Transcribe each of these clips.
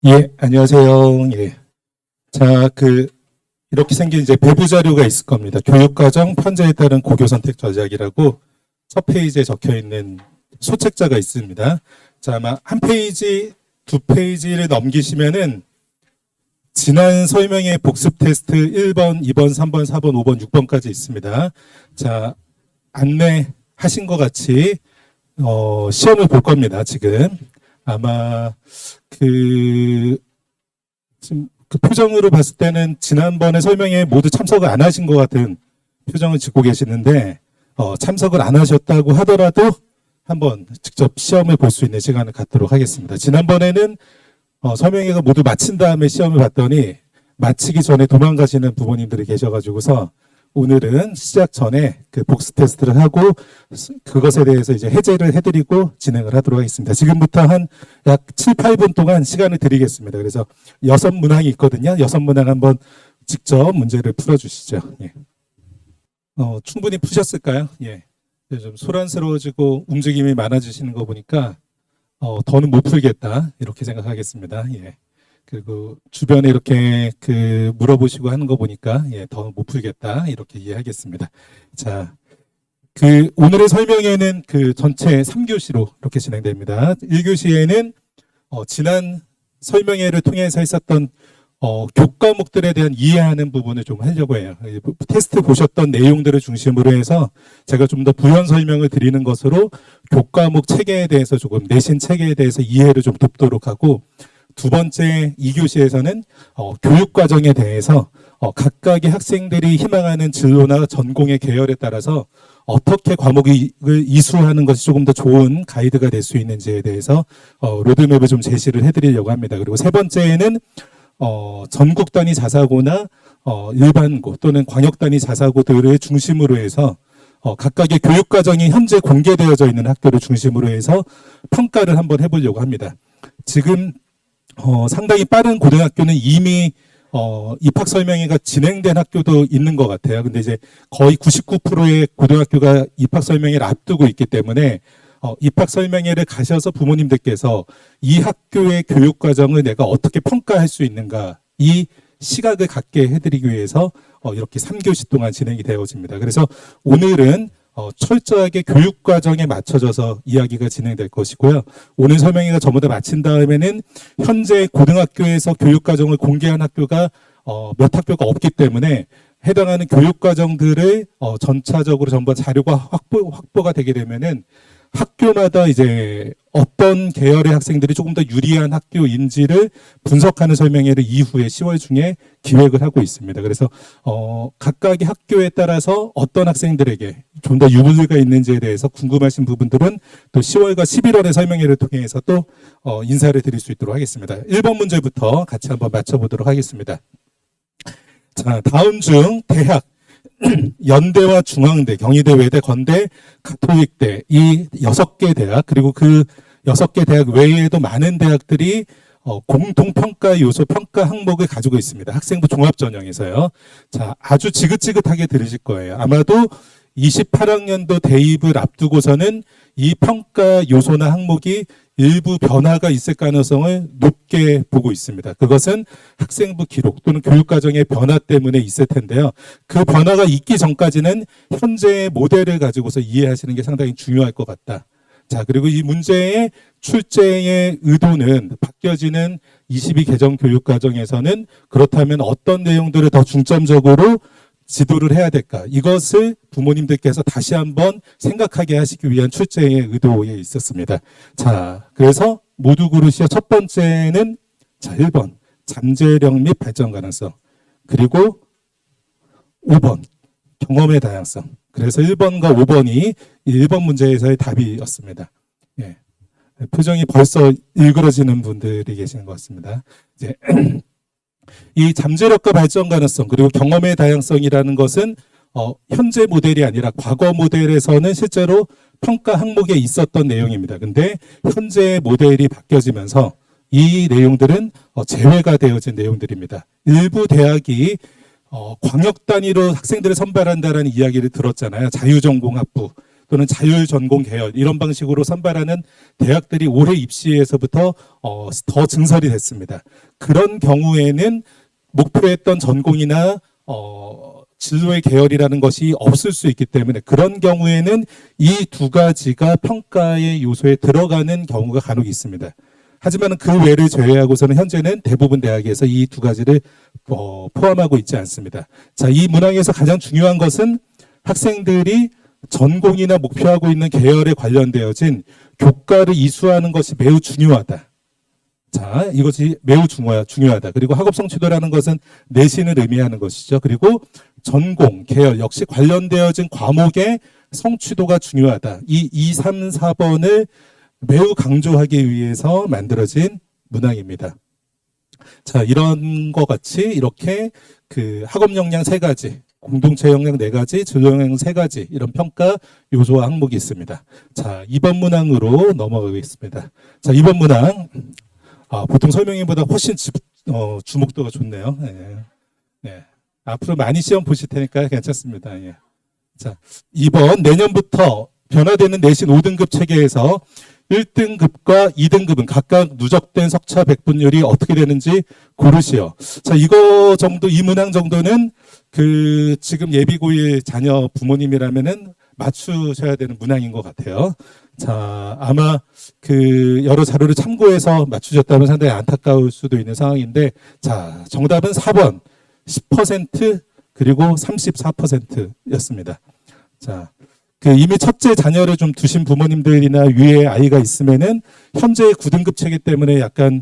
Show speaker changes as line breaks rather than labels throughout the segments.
예, 안녕하세요. 예. 자, 이렇게 생긴 이제 배부 자료가 있을 겁니다. 교육과정 편제에 따른 고교 선택 전략이라고 첫 페이지에 적혀 있는 소책자가 있습니다. 자, 아마 한 페이지, 두 페이지를 넘기시면은 지난 설명의 복습 테스트 1번, 2번, 3번, 4번, 5번, 6번까지 있습니다. 자, 안내하신 것 같이, 시험을 볼 겁니다, 지금. 아마, 지금 그 표정으로 봤을 때는 지난번에 설명에 모두 참석을 안 하신 것 같은 표정을 짓고 계시는데, 참석을 안 하셨다고 하더라도 한번 직접 시험을 볼 수 있는 시간을 갖도록 하겠습니다. 지난번에는 설명회가 모두 마친 다음에 시험을 봤더니 마치기 전에 도망가시는 부모님들이 계셔가지고서 오늘은 시작 전에 그 복습 테스트를 하고 그것에 대해서 이제 해제를 해드리고 진행을 하도록 하겠습니다. 지금부터 한 약 7, 8분 동안 시간을 드리겠습니다. 그래서 6문항이 있거든요. 6문항 한번 직접 문제를 풀어주시죠. 예. 충분히 푸셨을까요? 예. 좀 소란스러워지고 움직임이 많아지시는 거 보니까 더는 못 풀겠다 이렇게 생각하겠습니다. 예. 그리고 주변에 이렇게 물어보시고 하는 거 보니까 더 못 풀겠다 이렇게 이해하겠습니다. 자, 오늘의 설명회는 전체 3교시로 이렇게 진행됩니다. 1교시에는 지난 설명회를 통해서 있었던 교과목들에 대한 이해하는 부분을 좀 하려고 해요. 테스트 보셨던 내용들을 중심으로 해서 제가 좀 더 부연 설명을 드리는 것으로 교과목 체계에 대해서 조금 내신 체계에 대해서 이해를 좀 돕도록 하고, 두 번째 2교시에서는 교육과정에 대해서 각각의 학생들이 희망하는 진로나 전공의 계열에 따라서 어떻게 과목을 이수하는 것이 조금 더 좋은 가이드가 될 수 있는지에 대해서 로드맵을 좀 제시를 해드리려고 합니다. 그리고 세 번째에는 전국 단위 자사고나 일반고 또는 광역 단위 자사고들을 중심으로 해서 각각의 교육과정이 현재 공개되어져 있는 학교를 중심으로 해서 평가를 한번 해보려고 합니다. 지금 상당히 빠른 고등학교는 이미 입학 설명회가 진행된 학교도 있는 것 같아요. 근데 이제 거의 99%의 고등학교가 입학 설명회를 앞두고 있기 때문에 입학 설명회를 가셔서 부모님들께서 이 학교의 교육 과정을 내가 어떻게 평가할 수 있는가, 이 시각을 갖게 해드리기 위해서 이렇게 3교시 동안 진행이 되어집니다. 그래서 오늘은 철저하게 교육 과정에 맞춰져서 이야기가 진행될 것이고요. 오늘 설명회가 전부 다 마친 다음에는 현재 고등학교에서 교육 과정을 공개한 학교가 몇 학교가 없기 때문에 해당하는 교육 과정들을 전차적으로 전부 자료가 확보가 되게 되면은 학교마다 이제 어떤 계열의 학생들이 조금 더 유리한 학교인지를 분석하는 설명회를 이후에 10월 중에 기획을 하고 있습니다. 그래서 각각의 학교에 따라서 어떤 학생들에게 좀 더 유불리가 있는지에 대해서 궁금하신 부분들은 또 10월과 11월의 설명회를 통해서 또 인사를 드릴 수 있도록 하겠습니다. 1번 문제부터 같이 한번 맞춰보도록 하겠습니다. 자, 다음 중 대학 연대와 중앙대, 경희대, 외대, 건대, 가톨릭대 이 6개 대학, 그리고 그 6개 대학 외에도 많은 대학들이 공통평가 요소 평가 항목을 가지고 있습니다. 학생부 종합전형에서요. 자, 아주 지긋지긋하게 들으실 거예요. 아마도 28학년도 대입을 앞두고서는 이 평가 요소나 항목이 일부 변화가 있을 가능성을 높게 보고 있습니다. 그것은 학생부 기록 또는 교육과정의 변화 때문에 있을 텐데요. 그 변화가 있기 전까지는 현재의 모델을 가지고서 이해하시는 게 상당히 중요할 것 같다. 자, 그리고 이 문제의 출제의 의도는 바뀌어지는 22 개정 교육과정에서는 그렇다면 어떤 내용들을 더 중점적으로 지도를 해야 될까? 이것을 부모님들께서 다시 한번 생각하게 하시기 위한 출제의 의도에 있었습니다. 자, 그래서 모두 고르시오. 첫 번째는 자, 1번 잠재력 및 발전 가능성, 그리고 5번 경험의 다양성. 그래서 1번과 5번이 1번 문제에서의 답이었습니다. 예. 표정이 벌써 일그러지는 분들이 계시는 것 같습니다. 이제 이 잠재력과 발전 가능성 그리고 경험의 다양성이라는 것은 현재 모델이 아니라 과거 모델에서는 실제로 평가 항목에 있었던 내용입니다. 근데 현재 모델이 바뀌어지면서 이 내용들은 제외가 되어진 내용들입니다. 일부 대학이 광역 단위로 학생들을 선발한다는 이야기를 들었잖아요. 자유전공학부 또는 자율전공 계열 이런 방식으로 선발하는 대학들이 올해 입시에서부터 더 증설이 됐습니다. 그런 경우에는 목표했던 전공이나 진로의 계열이라는 것이 없을 수 있기 때문에 그런 경우에는 이 두 가지가 평가의 요소에 들어가는 경우가 간혹 있습니다. 하지만 그 외를 제외하고서는 현재는 대부분 대학에서 이 두 가지를 포함하고 있지 않습니다. 자, 이 문항에서 가장 중요한 것은 학생들이 전공이나 목표하고 있는 계열에 관련되어진 교과를 이수하는 것이 매우 중요하다. 자, 이것이 매우 중요하다. 그리고 학업 성취도라는 것은 내신을 의미하는 것이죠. 그리고 전공, 계열 역시 관련되어진 과목의 성취도가 중요하다. 이 2, 3, 4번을 매우 강조하기 위해서 만들어진 문항입니다. 자, 이런 것 같이 이렇게 그 학업 역량 3가지, 공동체 역량 4가지, 진로 역량 3가지 이런 평가 요소와 항목이 있습니다. 자, 2번 문항으로 넘어가겠습니다. 자, 2번 문항. 보통 설명인보다 훨씬 주목도가 좋네요. 네. 네. 앞으로 많이 시험 보실 테니까 괜찮습니다. 예. 자, 2번 내년부터 변화되는 내신 5등급 체계에서 1등급과 2등급은 각각 누적된 석차 백분율이 어떻게 되는지 고르시오. 자, 이거 정도, 이 문항 정도는 그 지금 예비고일 자녀 부모님이라면은 맞추셔야 되는 문항인 것 같아요. 자, 아마 그 여러 자료를 참고해서 맞추셨다면 상당히 안타까울 수도 있는 상황인데, 자, 정답은 4번 10% 그리고 34%였습니다. 자, 그 이미 첫째 자녀를 좀 두신 부모님들이나 위에 아이가 있으면은 현재 9등급 체계 때문에 약간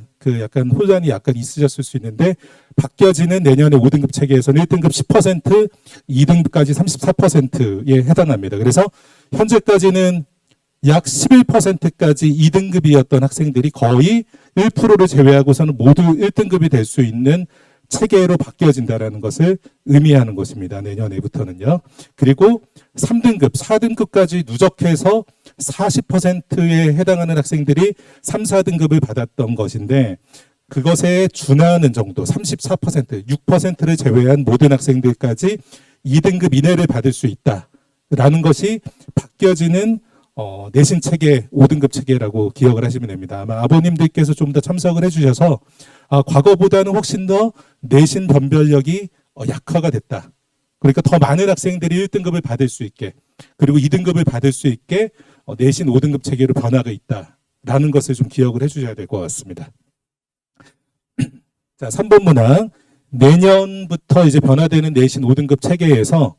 혼란이 약간 있으셨을 수 있는데, 바뀌어지는 내년에 5등급 체계에서는 1등급 10%, 2등급까지 34%에 해당합니다. 그래서 현재까지는 약 11%까지 2등급이었던 학생들이 거의 1%를 제외하고서는 모두 1등급이 될 수 있는 체계로 바뀌어진다는 것을 의미하는 것입니다. 내년에부터는요. 그리고 3등급, 4등급까지 누적해서 40%에 해당하는 학생들이 3, 4등급을 받았던 것인데, 그것에 준하는 정도 34%, 6%를 제외한 모든 학생들까지 2등급 이내를 받을 수 있다라는 것이 바뀌어지는 내신 체계, 5등급 체계라고 기억을 하시면 됩니다. 아마 아버님들께서 좀 더 참석을 해주셔서 과거보다는 훨씬 더 내신 변별력이 약화가 됐다. 그러니까 더 많은 학생들이 1등급을 받을 수 있게, 그리고 2등급을 받을 수 있게 내신 5등급 체계로 변화가 있다라는 것을 좀 기억을 해주셔야 될 것 같습니다. 자, 3번 문항. 내년부터 이제 변화되는 내신 5등급 체계에서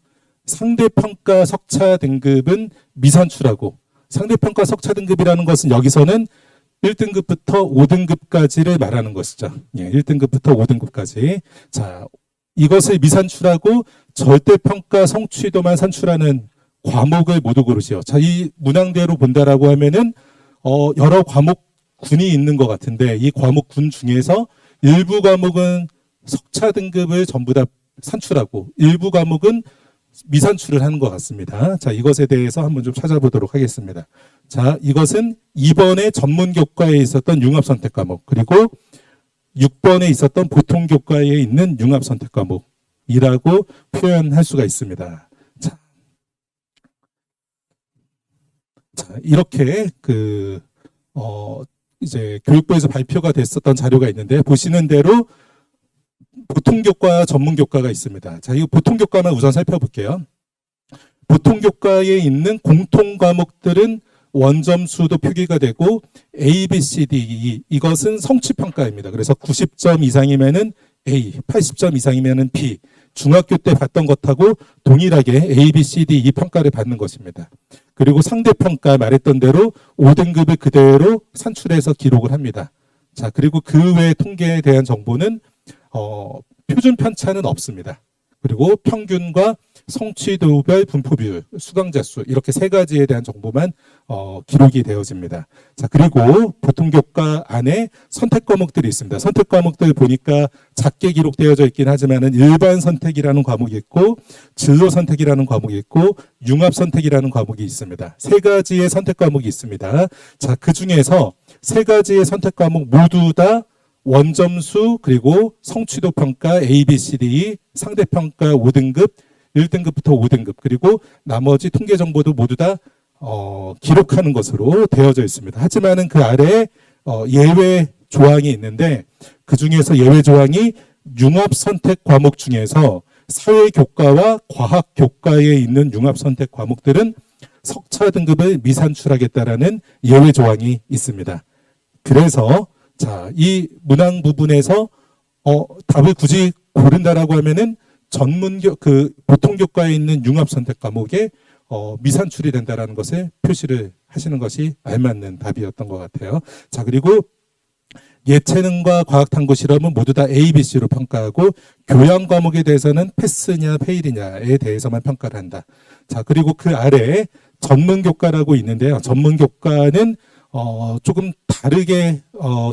상대평가 석차 등급은 미산출하고, 상대평가 석차 등급이라는 것은 여기서는 1등급부터 5등급까지를 말하는 것이죠. 예, 1등급부터 5등급까지. 자, 이것을 미산출하고 절대평가 성취도만 산출하는 과목을 모두 고르시오. 자, 이 문항대로 본다라고 하면은 여러 과목군이 있는 것 같은데, 이 과목군 중에서 일부 과목은 석차 등급을 전부 다 산출하고 일부 과목은 미산출을 하는 것 같습니다. 자, 이것에 대해서 한번 좀 찾아보도록 하겠습니다. 자, 이것은 2번의 전문교과에 있었던 융합선택 과목, 그리고 6번에 있었던 보통교과에 있는 융합선택 과목이라고 표현할 수가 있습니다. 자, 이렇게 이제 교육부에서 발표가 됐었던 자료가 있는데, 보시는 대로 보통교과, 전문교과가 있습니다. 자, 이 보통교과만 우선 살펴볼게요. 보통교과에 있는 공통과목들은 원점수도 표기가 되고, A, B, C, D, E, 이것은 성취평가입니다. 그래서 90점 이상이면은 A, 80점 이상이면은 B, 중학교 때 봤던 것하고 동일하게 A, B, C, D, E 평가를 받는 것입니다. 그리고 상대평가 말했던 대로 5등급을 그대로 산출해서 기록을 합니다. 자, 그리고 그 외 통계에 대한 정보는 표준 편차는 없습니다. 그리고 평균과 성취도별 분포 비율, 수강자 수, 이렇게 3가지에 대한 정보만 기록이 되어집니다. 자, 그리고 보통교과 안에 선택 과목들이 있습니다. 선택 과목들 보니까 작게 기록되어져 있긴 하지만은 일반 선택이라는 과목이 있고, 진로 선택이라는 과목이 있고, 융합 선택이라는 과목이 있습니다. 3가지의 선택 과목이 있습니다. 자, 그 중에서 3가지의 선택 과목 모두 다 원점수, 그리고 성취도 평가 A, B, C, D, 상대평가 5등급, 1등급부터 5등급, 그리고 나머지 통계 정보도 모두 다 기록하는 것으로 되어져 있습니다. 하지만은 그 아래에 예외 조항이 있는데 그 중에서 예외 조항이 융합 선택 과목 중에서 사회교과와 과학교과에 있는 융합 선택 과목들은 석차 등급을 미산출하겠다라는 예외 조항이 있습니다. 그래서 자, 이 문항 부분에서 답을 굳이 고른다라고 하면은 보통 교과에 있는 융합 선택 과목에 미산출이 된다라는 것을 표시를 하시는 것이 알맞는 답이었던 것 같아요. 자, 그리고 예체능과 과학탐구 실험은 모두 다 A, B, C로 평가하고 교양 과목에 대해서는 패스냐 페일이냐에 대해서만 평가를 한다. 자, 그리고 그 아래에 전문교과라고 있는데요. 전문교과는 조금 다르게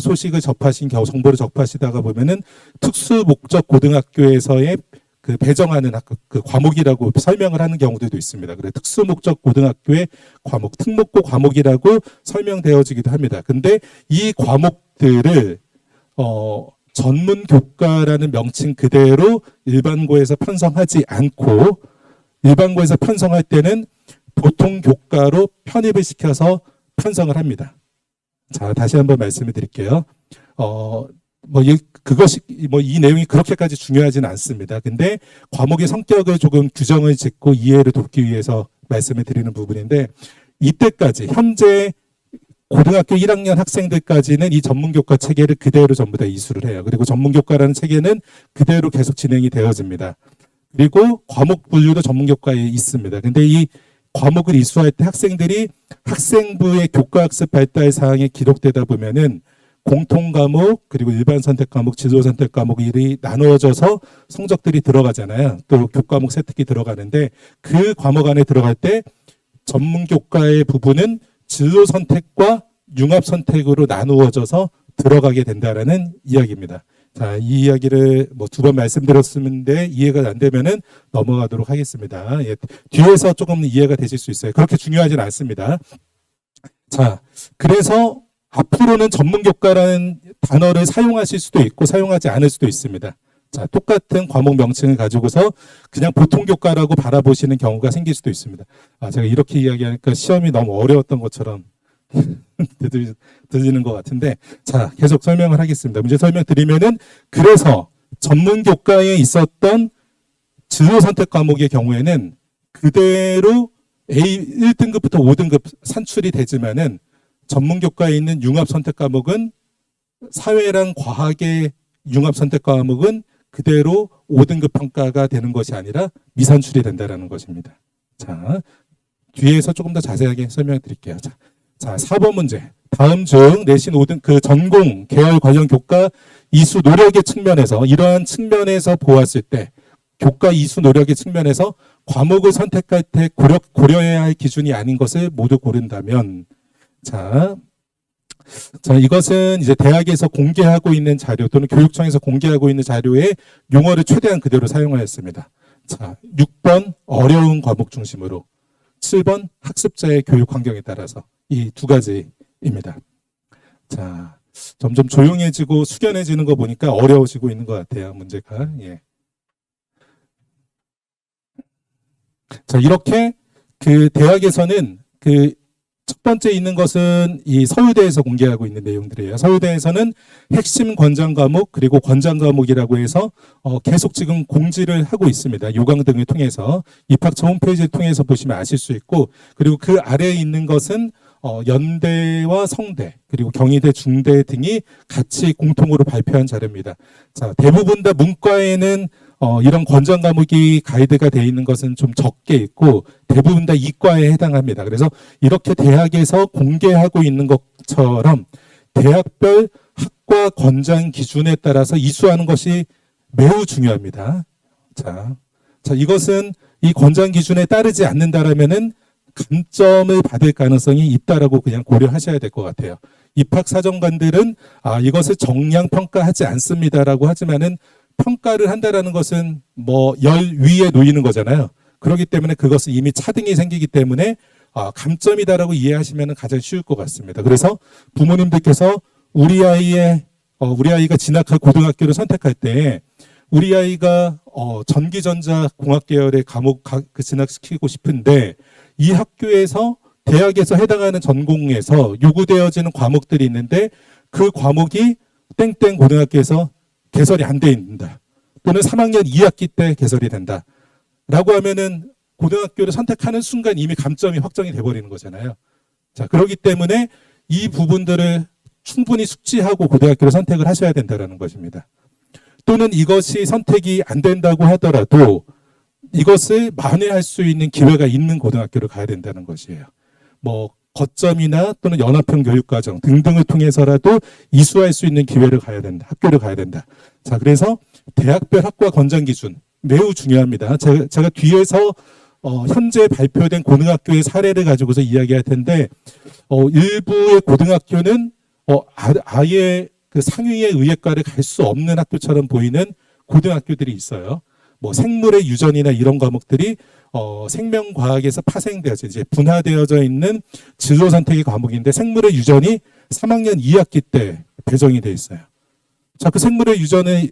소식을 접하신 정보를 접하시다가 보면은 특수 목적 고등학교에서의 그 배정하는 그 과목이라고 설명을 하는 경우들도 있습니다. 그래 특수 목적 고등학교의 과목, 특목고 과목이라고 설명되어지기도 합니다. 근데 이 과목들을 전문교과라는 명칭 그대로 일반고에서 편성하지 않고 일반고에서 편성할 때는 보통 교과로 편입을 시켜서 편성을 합니다. 자, 다시 한번 말씀을 드릴게요. 이 내용이 그렇게까지 중요하지는 않습니다. 근데 과목의 성격을 조금 규정을 짓고 이해를 돕기 위해서 말씀을 드리는 부분인데, 이때까지, 현재 고등학교 1학년 학생들까지는 이 전문교과 체계를 그대로 전부 다 이수를 해요. 그리고 전문교과라는 체계는 그대로 계속 진행이 되어집니다. 그리고 과목 분류도 전문교과에 있습니다. 근데 이 과목을 이수할 때 학생들이 학생부의 교과학습 발달 사항에 기록되다 보면은 공통 과목 그리고 일반 선택 과목, 지도 선택 과목이 나누어져서 성적들이 들어가잖아요. 또 교과목 세특이 들어가는데 그 과목 안에 들어갈 때 전문교과의 부분은 진로 선택과 융합 선택으로 나누어져서 들어가게 된다라는 이야기입니다. 자, 이 이야기를 두 번 말씀드렸는데 이해가 안 되면은 넘어가도록 하겠습니다. 예, 뒤에서 조금 이해가 되실 수 있어요. 그렇게 중요하지는 않습니다. 자, 그래서 앞으로는 전문교과라는 단어를 사용하실 수도 있고 사용하지 않을 수도 있습니다. 자, 똑같은 과목 명칭을 가지고서 그냥 보통 교과라고 바라보시는 경우가 생길 수도 있습니다. 제가 이렇게 이야기하니까 시험이 너무 어려웠던 것처럼 들리는 것 같은데, 자, 계속 설명을 하겠습니다. 문제 설명드리면은, 그래서 전문교과에 있었던 진로 선택 과목의 경우에는 그대로 A 1등급부터 5등급 산출이 되지만은 전문교과에 있는 융합 선택 과목은 사회랑 과학의 융합 선택 과목은 그대로 5등급 평가가 되는 것이 아니라 미산출이 된다는 것입니다. 자, 뒤에서 조금 더 자세하게 설명드릴게요. 자, 4번 문제. 다음 중 내신 5등 그 전공 계열 관련 교과 이수 노력의 측면에서 이러한 측면에서 보았을 때 교과 이수 노력의 측면에서 과목을 선택할 때 고려해야 할 기준이 아닌 것을 모두 고른다면, 자, 이것은 이제 대학에서 공개하고 있는 자료 또는 교육청에서 공개하고 있는 자료의 용어를 최대한 그대로 사용하였습니다. 자, 6번 어려운 과목 중심으로, 7번 학습자의 교육 환경에 따라서 이 두 가지입니다. 자, 점점 조용해지고 숙연해지는 거 보니까 어려워지고 있는 것 같아요, 문제가. 예. 자, 이렇게 그 대학에서는 그 첫 번째 있는 것은 이 서울대에서 공개하고 있는 내용들이에요. 서울대에서는 핵심 권장 과목 그리고 권장 과목이라고 해서 계속 지금 공지를 하고 있습니다. 요강 등을 통해서 입학처 홈페이지를 통해서 보시면 아실 수 있고, 그리고 그 아래에 있는 것은 연대와 성대 그리고 경희대, 중대 등이 같이 공통으로 발표한 자료입니다. 자, 대부분 다 문과에는 이런 권장 과목이 가이드가 되어 있는 것은 좀 적게 있고 대부분 다 이과에 해당합니다. 그래서 이렇게 대학에서 공개하고 있는 것처럼 대학별 학과 권장 기준에 따라서 이수하는 것이 매우 중요합니다. 자, 이것은 이 권장 기준에 따르지 않는다라면은 감점을 받을 가능성이 있다라고 그냥 고려하셔야 될 것 같아요. 입학사정관들은 이것을 정량 평가하지 않습니다라고 하지만은 평가를 한다라는 것은 열 위에 놓이는 거잖아요. 그렇기 때문에 그것은 이미 차등이 생기기 때문에 감점이다라고 이해하시면 가장 쉬울 것 같습니다. 그래서 부모님들께서 우리 아이가 진학할 고등학교를 선택할 때 우리 아이가 전기전자 공학 계열의 과목 진학시키고 싶은데 이 학교에서 대학에서 해당하는 전공에서 요구되어지는 과목들이 있는데 그 과목이 땡땡 고등학교에서 개설이 안 돼 있는다. 또는 3학년 2학기 때 개설이 된다. 라고 하면은 고등학교를 선택하는 순간 이미 감점이 확정이 돼버리는 거잖아요. 자, 그렇기 때문에 이 부분들을 충분히 숙지하고 고등학교를 선택을 하셔야 된다는 것입니다. 또는 이것이 선택이 안 된다고 하더라도 이것을 만회할 수 있는 기회가 있는 고등학교를 가야 된다는 것이에요. 뭐 거점이나 또는 연합형 교육과정 등등을 통해서라도 이수할 수 있는 기회를 가야 된다. 학교를 가야 된다. 자, 그래서 대학별 학과 권장 기준 매우 중요합니다. 제가 뒤에서 현재 발표된 고등학교의 사례를 가지고서 이야기할 텐데 일부의 고등학교는 아예 그 상위의 의예과를 갈 수 없는 학교처럼 보이는 고등학교들이 있어요. 뭐 생물의 유전이나 이런 과목들이 생명과학에서 파생되어져 이제 분화되어져 있는 진로 선택의 과목인데 생물의 유전이 3학년 2학기 때 배정이 돼 있어요. 자, 그 생물의 유전을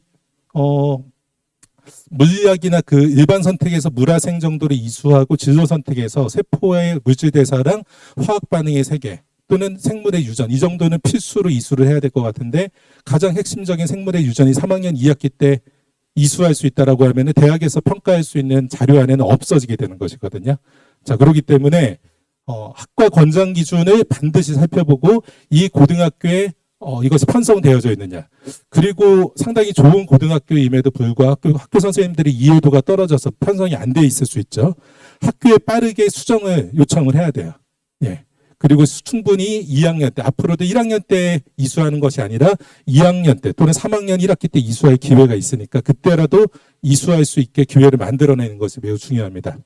물리학이나 그 일반 선택에서 물화생 정도를 이수하고 진로 선택에서 세포의 물질 대사랑 화학 반응의 세계 또는 생물의 유전 이 정도는 필수로 이수를 해야 될 것 같은데 가장 핵심적인 생물의 유전이 3학년 2학기 때 이수할 수 있다라고 하면은 대학에서 평가할 수 있는 자료 안에는 없어지게 되는 것이거든요. 자, 그렇기 때문에 학과 권장 기준을 반드시 살펴보고 이 고등학교에 이것이 편성되어져 있느냐. 그리고 상당히 좋은 고등학교임에도 불구하고 학교 선생님들이 이해도가 떨어져서 편성이 안 돼 있을 수 있죠. 학교에 빠르게 수정을 요청을 해야 돼요. 예. 그리고 충분히 2학년 때, 앞으로도 1학년 때 이수하는 것이 아니라 2학년 때 또는 3학년 1학기 때 이수할 기회가 있으니까 그때라도 이수할 수 있게 기회를 만들어내는 것이 매우 중요합니다.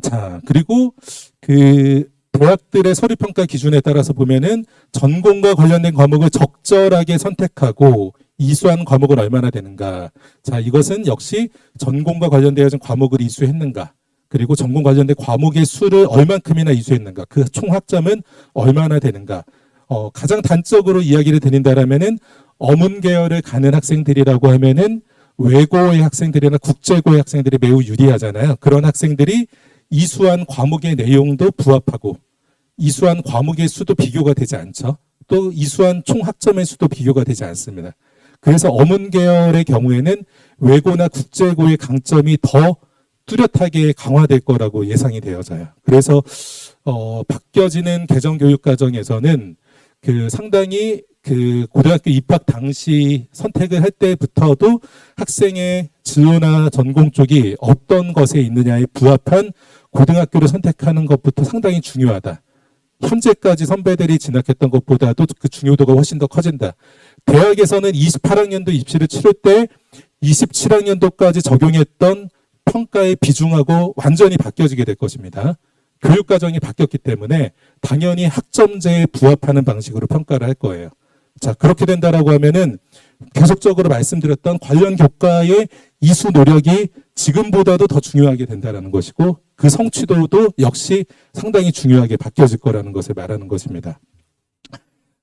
자, 그리고 그 대학들의 서류평가 기준에 따라서 보면은 전공과 관련된 과목을 적절하게 선택하고 이수한 과목은 얼마나 되는가. 자, 이것은 역시 전공과 관련되어진 과목을 이수했는가. 그리고 전공 관련된 과목의 수를 얼만큼이나 이수했는가. 그 총 학점은 얼마나 되는가. 가장 단적으로 이야기를 드린다라면은 어문 계열을 가는 학생들이라고 하면은 외고의 학생들이나 국제고의 학생들이 매우 유리하잖아요. 그런 학생들이 이수한 과목의 내용도 부합하고 이수한 과목의 수도 비교가 되지 않죠. 또 이수한 총 학점의 수도 비교가 되지 않습니다. 그래서 어문 계열의 경우에는 외고나 국제고의 강점이 더 뚜렷하게 강화될 거라고 예상이 되어져요. 그래서 바뀌어지는 개정교육과정에서는 그 상당히 그 고등학교 입학 당시 선택을 할 때부터도 학생의 진로나 전공 쪽이 어떤 것에 있느냐에 부합한 고등학교를 선택하는 것부터 상당히 중요하다. 현재까지 선배들이 진학했던 것보다도 그 중요도가 훨씬 더 커진다. 대학에서는 28학년도 입시를 치를 때 27학년도까지 적용했던 평가의 비중하고 완전히 바뀌어지게 될 것입니다. 교육과정이 바뀌었기 때문에 당연히 학점제에 부합하는 방식으로 평가를 할 거예요. 자, 그렇게 된다라고 하면은 계속적으로 말씀드렸던 관련 교과의 이수 노력이 지금보다도 더 중요하게 된다는 것이고 그 성취도도 역시 상당히 중요하게 바뀌어질 거라는 것을 말하는 것입니다.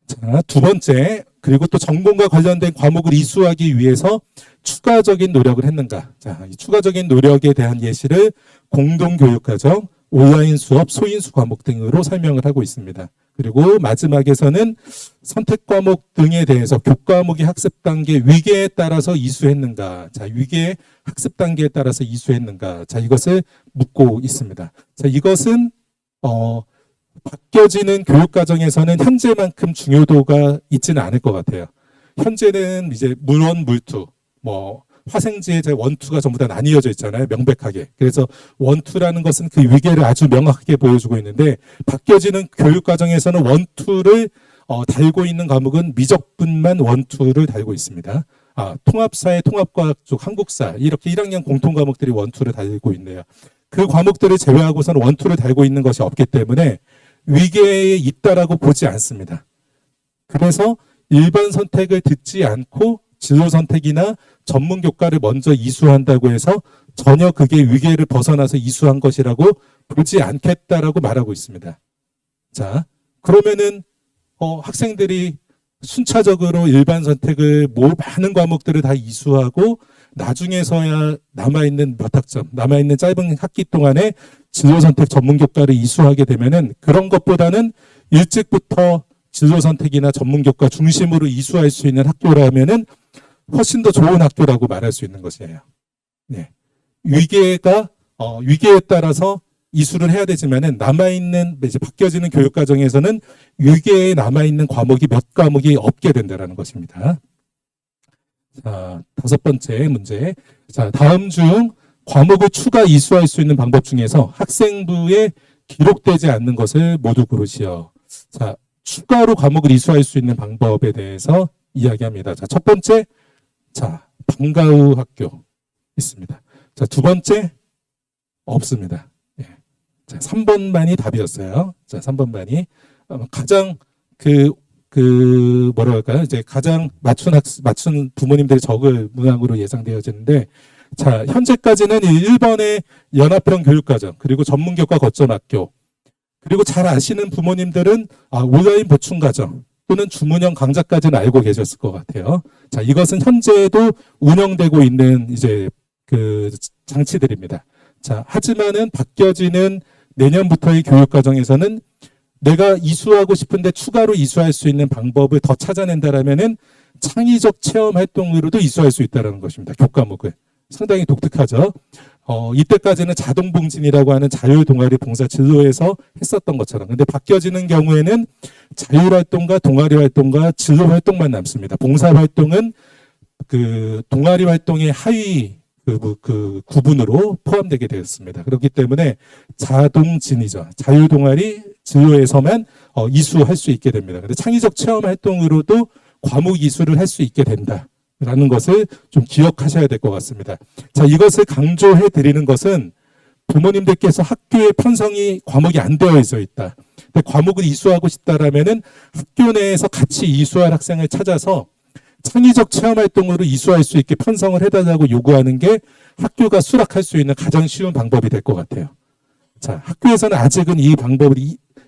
자, 두 번째, 그리고 또 전공과 관련된 과목을 이수하기 위해서 추가적인 노력을 했는가. 자, 이 추가적인 노력에 대한 예시를 공동교육과정, 온라인 수업, 소인수 과목 등으로 설명을 하고 있습니다. 그리고 마지막에서는 선택 과목 등에 대해서 교과목의 학습 단계 위계에 따라서 이수했는가. 자, 위계 학습 단계에 따라서 이수했는가. 자, 이것을 묻고 있습니다. 자, 이것은 바뀌어지는 교육과정에서는 현재만큼 중요도가 있지는 않을 것 같아요. 현재는 이제 물원, 물투, 뭐 화생지의 원투가 전부 다 나뉘어져 있잖아요. 명백하게. 그래서 원투라는 것은 그 위계를 아주 명확하게 보여주고 있는데 바뀌어지는 교육과정에서는 원투를 달고 있는 과목은 미적분만 원투를 달고 있습니다. 통합사회, 통합과학 쪽, 한국사 이렇게 1학년 공통 과목들이 원투를 달고 있네요. 그 과목들을 제외하고서는 원투를 달고 있는 것이 없기 때문에 위계에 있다라고 보지 않습니다. 그래서 일반 선택을 듣지 않고 진로 선택이나 전문 교과를 먼저 이수한다고 해서 전혀 그게 위계를 벗어나서 이수한 것이라고 보지 않겠다라고 말하고 있습니다. 자, 그러면은 학생들이 순차적으로 일반 선택을 많은 과목들을 다 이수하고 나중에서야 남아있는 몇 학점, 남아있는 짧은 학기 동안에 진로선택 전문교과를 이수하게 되면은 그런 것보다는 일찍부터 진로선택이나 전문교과 중심으로 이수할 수 있는 학교라면은 훨씬 더 좋은 학교라고 말할 수 있는 것이에요. 네. 위계에 따라서 이수를 해야 되지만은 남아있는, 이제 바뀌어지는 교육과정에서는 위계에 남아있는 과목이 몇 과목이 없게 된다는 것입니다. 자, 5번째 문제. 자, 다음 중 과목을 추가 이수할 수 있는 방법 중에서 학생부에 기록되지 않는 것을 모두 고르시오. 자, 추가로 과목을 이수할 수 있는 방법에 대해서 이야기합니다. 자, 첫 번째, 자, 방과 후 학교 있습니다. 자, 두 번째, 없습니다. 예. 자, 3번만이 답이었어요. 자, 3번만이 가장 뭐라 할까요? 이제 가장 맞춘 부모님들이 적을 문항으로 예상되어지는데, 자, 현재까지는 1번의 연합형 교육과정, 그리고 전문교과 거점학교, 그리고 잘 아시는 부모님들은 온라인 보충과정 또는 주문형 강좌까지는 알고 계셨을 것 같아요. 자, 이것은 현재도 운영되고 있는 이제 그 장치들입니다. 자, 하지만은 바뀌어지는 내년부터의 교육과정에서는 내가 이수하고 싶은데 추가로 이수할 수 있는 방법을 더 찾아낸다라면은 창의적 체험 활동으로도 이수할 수 있다는 것입니다. 교과목을. 상당히 독특하죠. 이때까지는 자동봉진이라고 하는 자율동아리 봉사 진로에서 했었던 것처럼. 근데 바뀌어지는 경우에는 자율활동과 동아리 활동과 진로 활동만 남습니다. 봉사 활동은 그 동아리 활동의 하위 그 구분으로 포함되게 되었습니다. 그렇기 때문에 자동진이죠. 자율동아리 진로에서만 이수할 수 있게 됩니다. 근데 창의적 체험 활동으로도 과목 이수를 할 수 있게 된다라는 것을 좀 기억하셔야 될 것 같습니다. 자, 이것을 강조해 드리는 것은 부모님들께서 학교에 편성이 과목이 안 되어 있다. 근데 과목을 이수하고 싶다라면은 학교 내에서 같이 이수할 학생을 찾아서 창의적 체험 활동으로 이수할 수 있게 편성을 해달라고 요구하는 게 학교가 수락할 수 있는 가장 쉬운 방법이 될 것 같아요. 자, 학교에서는 아직은 이 방법을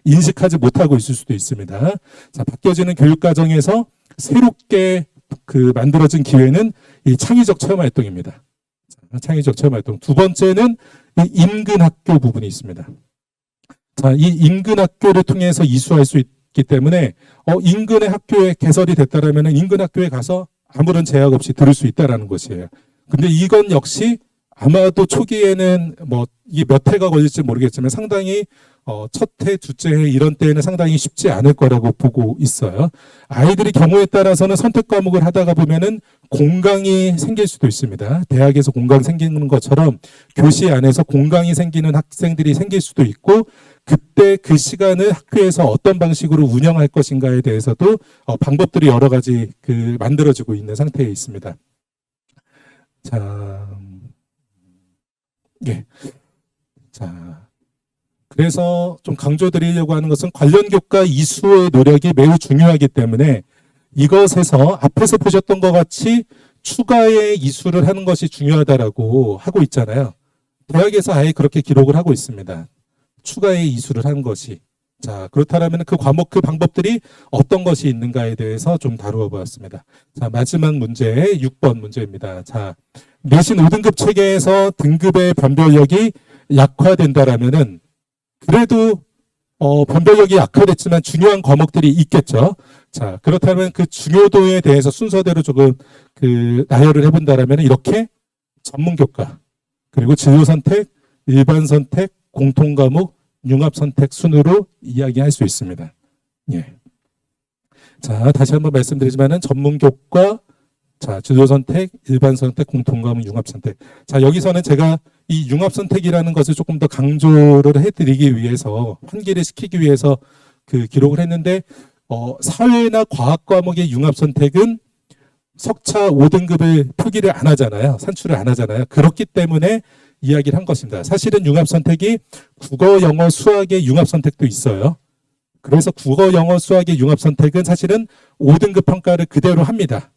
인식하지 못하고 있을 수도 있습니다. 자, 바뀌어지는 교육과정에서 새롭게 만들어진 기회는 이 창의적 체험 활동입니다. 자, 창의적 체험 활동. 두 번째는 이 인근 학교 부분이 있습니다. 자, 이 인근 학교를 통해서 이수할 수 있기 때문에 인근의 학교에 개설이 됐다라면 인근 학교에 가서 아무런 제약 없이 들을 수 있다라는 것이에요. 근데 이건 역시 아마도 초기에는 이게 몇 해가 걸릴지 모르겠지만 상당히 첫 해, 둘째 해 이런 때에는 상당히 쉽지 않을 거라고 보고 있어요. 아이들이 경우에 따라서는 선택 과목을 하다가 보면은 공강이 생길 수도 있습니다. 대학에서 공강 생기는 것처럼 교실 안에서 공강이 생기는 학생들이 생길 수도 있고 그때 그 시간을 학교에서 어떤 방식으로 운영할 것인가에 대해서도 방법들이 여러 가지 만들어지고 있는 상태에 있습니다. 자, 예. 자, 그래서 좀 강조드리려고 하는 것은 관련 교과 이수의 노력이 매우 중요하기 때문에 이것에서 앞에서 보셨던 것 같이 추가의 이수를 하는 것이 중요하다라고 하고 있잖아요. 대학에서 아예 그렇게 기록을 하고 있습니다. 추가의 이수를 하는 것이. 자, 그렇다면 그 과목, 그 방법들이 어떤 것이 있는가에 대해서 좀 다루어 보았습니다. 자, 마지막 문제, 6번 문제입니다. 자, 내신 5등급 체계에서 등급의 변별력이 약화된다라면은 그래도 변별력이 약화됐지만 중요한 과목들이 있겠죠. 자, 그렇다면 그 중요도에 대해서 순서대로 조금 나열을 해본다라면 이렇게 전문교과, 그리고 진로선택, 일반선택, 공통과목, 융합선택 순으로 이야기할 수 있습니다. 예. 자, 다시 한번 말씀드리지만은 전문교과, 자, 진로선택, 일반선택, 공통과목, 융합선택. 자, 여기서는 제가 이 융합선택이라는 것을 조금 더 강조를 해드리기 위해서, 환기를 시키기 위해서 기록을 했는데, 사회나 과학 과목의 융합선택은 석차 5등급을 표기를 안 하잖아요. 산출을 안 하잖아요. 그렇기 때문에 이야기를 한 것입니다. 사실은 융합선택이 국어, 영어, 수학의 융합선택도 있어요. 그래서 국어, 영어, 수학의 융합선택은 사실은 5등급 평가를 그대로 합니다.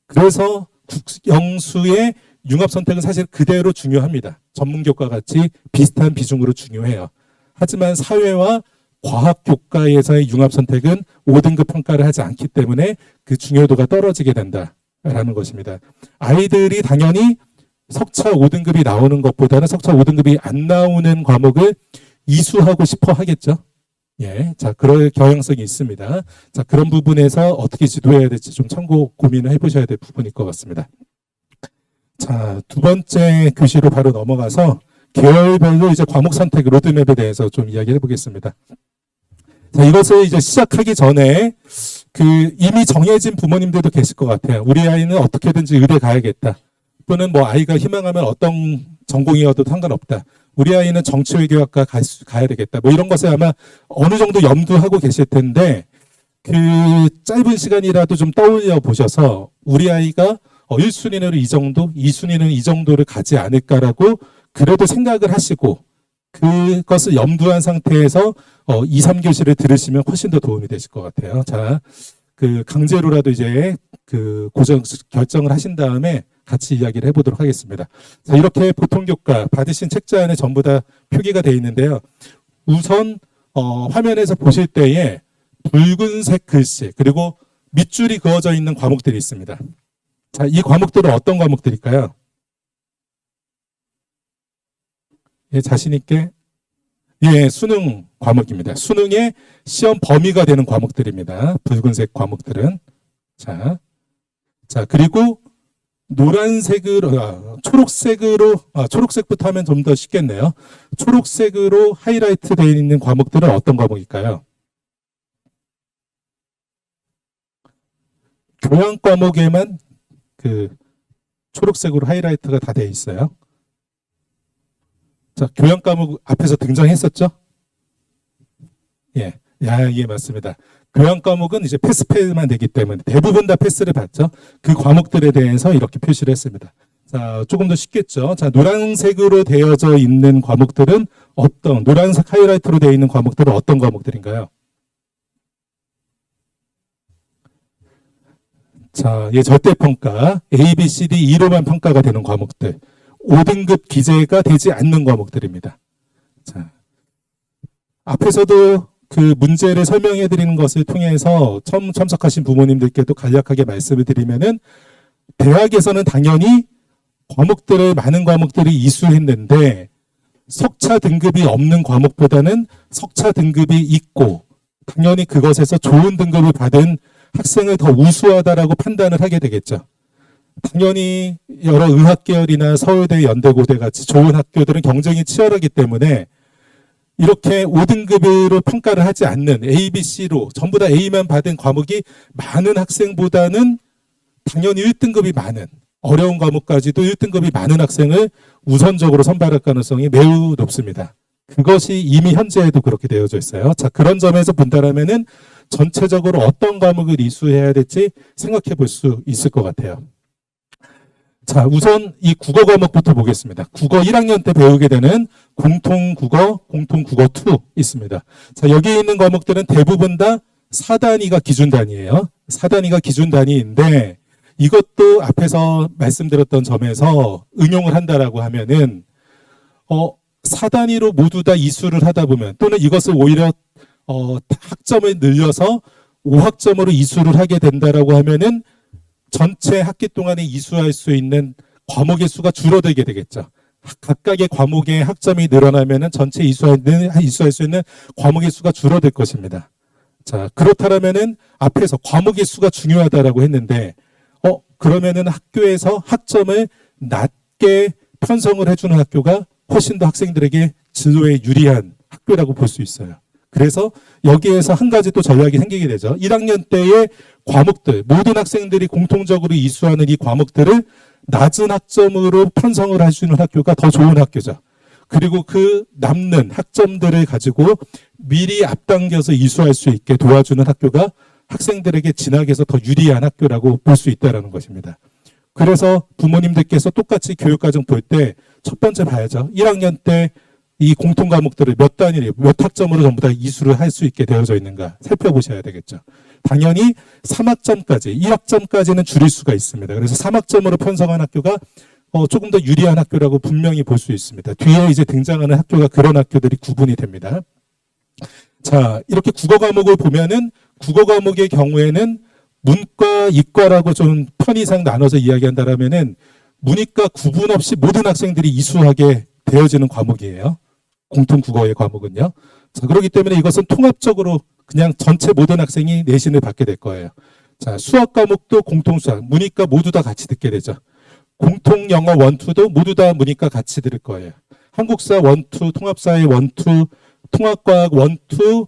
그래서 국영수의 융합선택은 사실 그대로 중요합니다. 전문교과 같이 비슷한 비중으로 중요해요. 하지만 사회와 과학교과에서의 융합선택은 5등급 평가를 하지 않기 때문에 그 중요도가 떨어지게 된다. 라는 것입니다. 아이들이 당연히 석차 5등급이 나오는 것보다는 석차 5등급이 안 나오는 과목을 이수하고 싶어 하겠죠. 예. 자, 그럴 경향성이 있습니다. 자, 그런 부분에서 어떻게 지도해야 될지 좀 참고 고민을 해보셔야 될 부분일 것 같습니다. 자, 두 번째 교시로 바로 넘어가서 계열별로 이제 과목 선택 로드맵에 대해서 좀 이야기해 보겠습니다. 자, 이것을 이제 시작하기 전에 이미 정해진 부모님들도 계실 것 같아요. 우리 아이는 어떻게든지 의대 가야겠다. 또는 뭐 아이가 희망하면 어떤 전공이어도 상관없다. 우리 아이는 정치외교학과 가야 되겠다. 뭐 이런 것을 아마 어느 정도 염두하고 계실 텐데, 짧은 시간이라도 좀 떠올려 보셔서 우리 아이가 1순위는 이 정도, 2순위는 이 정도를 가지 않을까라고 그래도 생각을 하시고 그것을 염두한 상태에서 2, 3교시를 들으시면 훨씬 더 도움이 되실 것 같아요. 자, 강제로라도 이제 고정 결정을 하신 다음에 같이 이야기를 해보도록 하겠습니다. 자, 이렇게 보통교과 받으신 책자 안에 전부 다 표기가 되어 있는데요. 우선 화면에서 보실 때에 붉은색 글씨 그리고 밑줄이 그어져 있는 과목들이 있습니다. 자, 이 과목들은 어떤 과목들일까요? 예, 자신 있게. 예, 수능 과목입니다. 수능의 시험 범위가 되는 과목들입니다. 붉은색 과목들은. 자, 그리고 노란색으로, 초록색부터 하면 좀 더 쉽겠네요. 초록색으로 하이라이트 되어 있는 과목들은 어떤 과목일까요? 교양 과목에만 초록색으로 하이라이트가 다 되어 있어요. 자, 교양 과목 앞에서 등장했었죠? 예, 예, 맞습니다. 교양 과목은 이제 패스만 되기 때문에 대부분 다 패스를 받죠. 그 과목들에 대해서 이렇게 표시를 했습니다. 자, 조금 더 쉽겠죠? 자, 노란색으로 되어져 있는 과목들은 노란색 하이라이트로 되어 있는 과목들은 어떤 과목들인가요? 자, 절대평가, A, B, C, D, E로만 평가가 되는 과목들. 5등급 기재가 되지 않는 과목들입니다. 자, 앞에서도 문제를 설명해 드리는 것을 통해서 처음 참석하신 부모님들께도 간략하게 말씀을 드리면은 대학에서는 당연히 많은 과목들이 이수했는데 석차 등급이 없는 과목보다는 석차 등급이 있고 당연히 그것에서 좋은 등급을 받은 학생을 더 우수하다라고 판단을 하게 되겠죠. 당연히 여러 의학계열이나 서울대, 연대고대 같이 좋은 학교들은 경쟁이 치열하기 때문에 이렇게 5등급으로 평가를 하지 않는 A, B, C로 전부 다 A만 받은 과목이 많은 학생보다는 당연히 1등급이 많은 어려운 과목까지도 1등급이 많은 학생을 우선적으로 선발할 가능성이 매우 높습니다. 그것이 이미 현재에도 그렇게 되어져 있어요. 자, 그런 점에서 본다라면은 전체적으로 어떤 과목을 이수해야 될지 생각해 볼 수 있을 것 같아요. 자, 우선 이 국어 과목부터 보겠습니다. 국어 1학년 때 배우게 되는 공통국어 2 있습니다. 자, 여기 있는 과목들은 대부분 다 4단위가 기준 단위예요. 4단위가 기준 단위인데 이것도 앞에서 말씀드렸던 점에서 응용을 한다라고 하면은 4단위로 모두 다 이수를 하다 보면 또는 이것을 오히려 학점을 늘려서 5학점으로 이수를 하게 된다라고 하면은 전체 학기 동안에 이수할 수 있는 과목의 수가 줄어들게 되겠죠. 각각의 과목의 학점이 늘어나면은 전체 이수할 수 있는 과목의 수가 줄어들 것입니다. 자, 그렇다면은 앞에서 과목의 수가 중요하다라고 했는데, 그러면은 학교에서 학점을 낮게 편성을 해주는 학교가 훨씬 더 학생들에게 진로에 유리한 학교라고 볼 수 있어요. 그래서 여기에서 한 가지 또 전략이 생기게 되죠. 1학년 때의 과목들, 모든 학생들이 공통적으로 이수하는 이 과목들을 낮은 학점으로 편성을 할 수 있는 학교가 더 좋은 학교죠. 그리고 그 남는 학점들을 가지고 미리 앞당겨서 이수할 수 있게 도와주는 학교가 학생들에게 진학에서 더 유리한 학교라고 볼 수 있다는 것입니다. 그래서 부모님들께서 똑같이 교육과정 볼 때 첫 번째 봐야죠. 1학년 때 이 공통 과목들을 몇 단위로, 몇 학점으로 전부 다 이수를 할 수 있게 되어져 있는가 살펴보셔야 되겠죠. 당연히 3학점까지, 1학점까지는 줄일 수가 있습니다. 그래서 3학점으로 편성한 학교가 조금 더 유리한 학교라고 분명히 볼 수 있습니다. 뒤에 이제 등장하는 학교가 그런 학교들이 구분이 됩니다. 자, 이렇게 국어 과목을 보면은 국어 과목의 경우에는 문과, 이과라고 좀 편의상 나눠서 이야기한다라면은 문이과 구분 없이 모든 학생들이 이수하게 되어지는 과목이에요. 공통 국어의 과목은요. 자, 그렇기 때문에 이것은 통합적으로 그냥 전체 모든 학생이 내신을 받게 될 거예요. 자, 수학 과목도 공통 수학, 문이과 모두 다 같이 듣게 되죠. 공통 영어 원투도 모두 다 문이과 같이 들을 거예요. 한국사 원투, 통합사회 원투, 통합과학 원투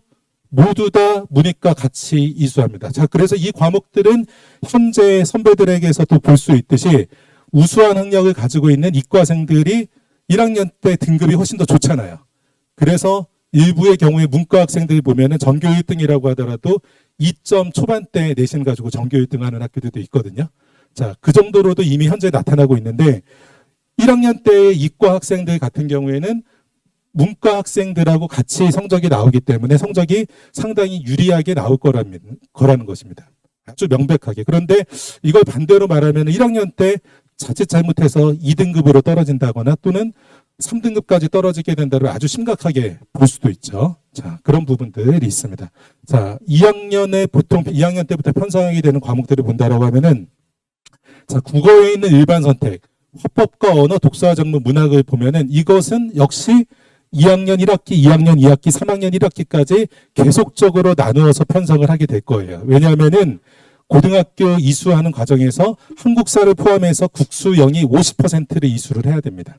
모두 다 문이과 같이 이수합니다. 자, 그래서 이 과목들은 현재 선배들에게서도 볼 수 있듯이 우수한 학력을 가지고 있는 이과생들이 1학년 때 등급이 훨씬 더 좋잖아요. 그래서 일부의 경우에 문과 학생들 보면은 전교 1등이라고 하더라도 2점 초반대 내신 가지고 전교 1등 하는 학교들도 있거든요. 자, 그 정도로도 이미 현재 나타나고 있는데 1학년 때 이과 학생들 같은 경우에는 문과 학생들하고 같이 성적이 나오기 때문에 성적이 상당히 유리하게 나올 거라는 것입니다. 아주 명백하게. 그런데 이걸 반대로 말하면 1학년 때 자칫 잘못해서 2등급으로 떨어진다거나 또는 3등급까지 떨어지게 된다면 아주 심각하게 볼 수도 있죠. 자, 그런 부분들이 있습니다. 자, 2학년에 보통 2학년 때부터 편성하게 되는 과목들을 본다라고 하면은 자, 국어에 있는 일반 선택, 화법과 언어, 독서와 작문, 문학을 보면은 이것은 역시 2학년 1학기, 2학년 2학기, 3학년 1학기까지 계속적으로 나누어서 편성을 하게 될 거예요. 왜냐하면은 고등학교 이수하는 과정에서 한국사를 포함해서 국수 영이 50%를 이수를 해야 됩니다.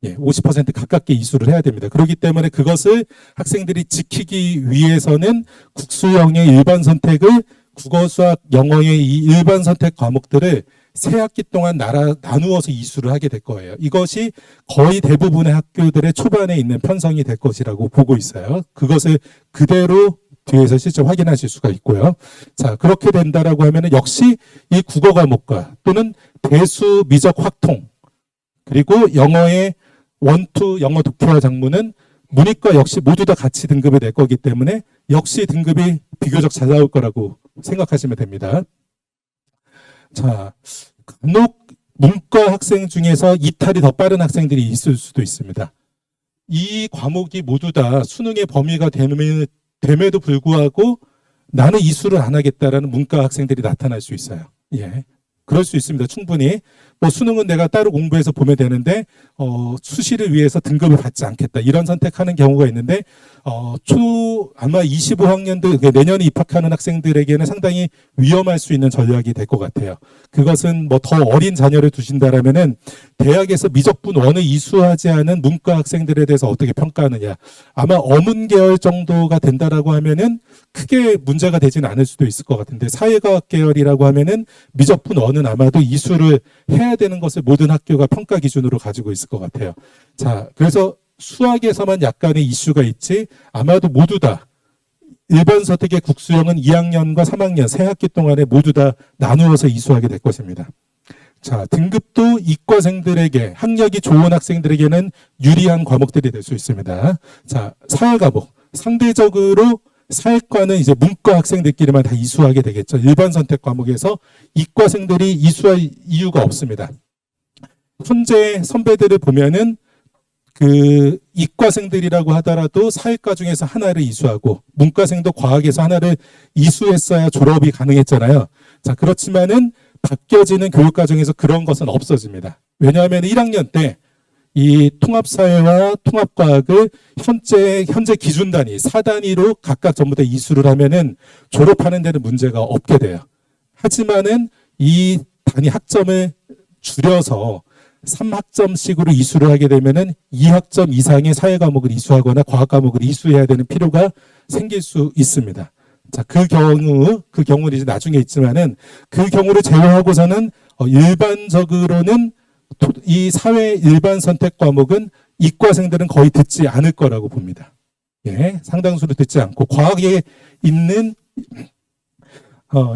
예, 50% 가깝게 이수를 해야 됩니다. 그렇기 때문에 그것을 학생들이 지키기 위해서는 국수형의 일반 선택을 국어, 수학, 영어의 이 일반 선택 과목들을 세 학기 동안 나누어서 이수를 하게 될 거예요. 이것이 거의 대부분의 학교들의 초반에 있는 편성이 될 것이라고 보고 있어요. 그것을 그대로 뒤에서 실제 확인하실 수가 있고요. 자, 그렇게 된다라고 하면은 역시 이 국어 과목과 또는 대수, 미적, 확통 그리고 영어의 원투, 영어 독해와 작문은 문이과 역시 모두 다 같이 등급이 낼 거기 때문에 역시 등급이 비교적 잘 나올 거라고 생각하시면 됩니다. 자, 간혹 문과 학생 중에서 이탈이 더 빠른 학생들이 있을 수도 있습니다. 이 과목이 모두 다 수능의 범위가 됨에도 불구하고 나는 이수를 안 하겠다라는 문과 학생들이 나타날 수 있어요. 예. 그럴 수 있습니다. 충분히. 뭐 수능은 내가 따로 공부해서 보면 되는데 수시를 위해서 등급을 받지 않겠다. 이런 선택하는 경우가 있는데 아마 25학년도 내년에 입학하는 학생들에게는 상당히 위험할 수 있는 전략이 될 것 같아요. 그것은 뭐 더 어린 자녀를 두신다라면은 대학에서 미적분 원을 이수하지 않은 문과 학생들에 대해서 어떻게 평가하느냐. 아마 어문 계열 정도가 된다라고 하면은 크게 문제가 되지는 않을 수도 있을 것 같은데 사회과학 계열이라고 하면은 미적분 원은 아마도 이수를 해야 되는 것을 모든 학교가 평가 기준으로 가지고 있을 것 같아요. 자, 그래서 수학에서만 약간의 이슈가 있지 아마도 모두 다 일반 선택의 국수형은 2학년과 3학년 세 학기 동안에 모두 다 나누어서 이수하게 될 것입니다. 자, 등급도 이과생들에게 학력이 좋은 학생들에게는 유리한 과목들이 될 수 있습니다. 자, 사회 과목 상대적으로 사회과는 이제 문과 학생들끼리만 다 이수하게 되겠죠. 일반 선택 과목에서 이과생들이 이수할 이유가 없습니다. 현재 선배들을 보면은 그 이과생들이라고 하더라도 사회과 중에서 하나를 이수하고 문과생도 과학에서 하나를 이수했어야 졸업이 가능했잖아요. 자, 그렇지만은 바뀌어지는 교육과정에서 그런 것은 없어집니다. 왜냐하면 1학년 때 이 통합사회와 통합과학을 현재 기준 단위, 4단위로 각각 전부 다 이수를 하면은 졸업하는 데는 문제가 없게 돼요. 하지만은 이 단위 학점을 줄여서 3학점씩으로 이수를 하게 되면은 2학점 이상의 사회 과목을 이수하거나 과학 과목을 이수해야 되는 필요가 생길 수 있습니다. 자, 그 경우는 이제 나중에 있지만은 그 경우를 제외하고서는 일반적으로는 이 사회 일반 선택 과목은 이과생들은 거의 듣지 않을 거라고 봅니다. 예, 상당수로 듣지 않고 과학에 있는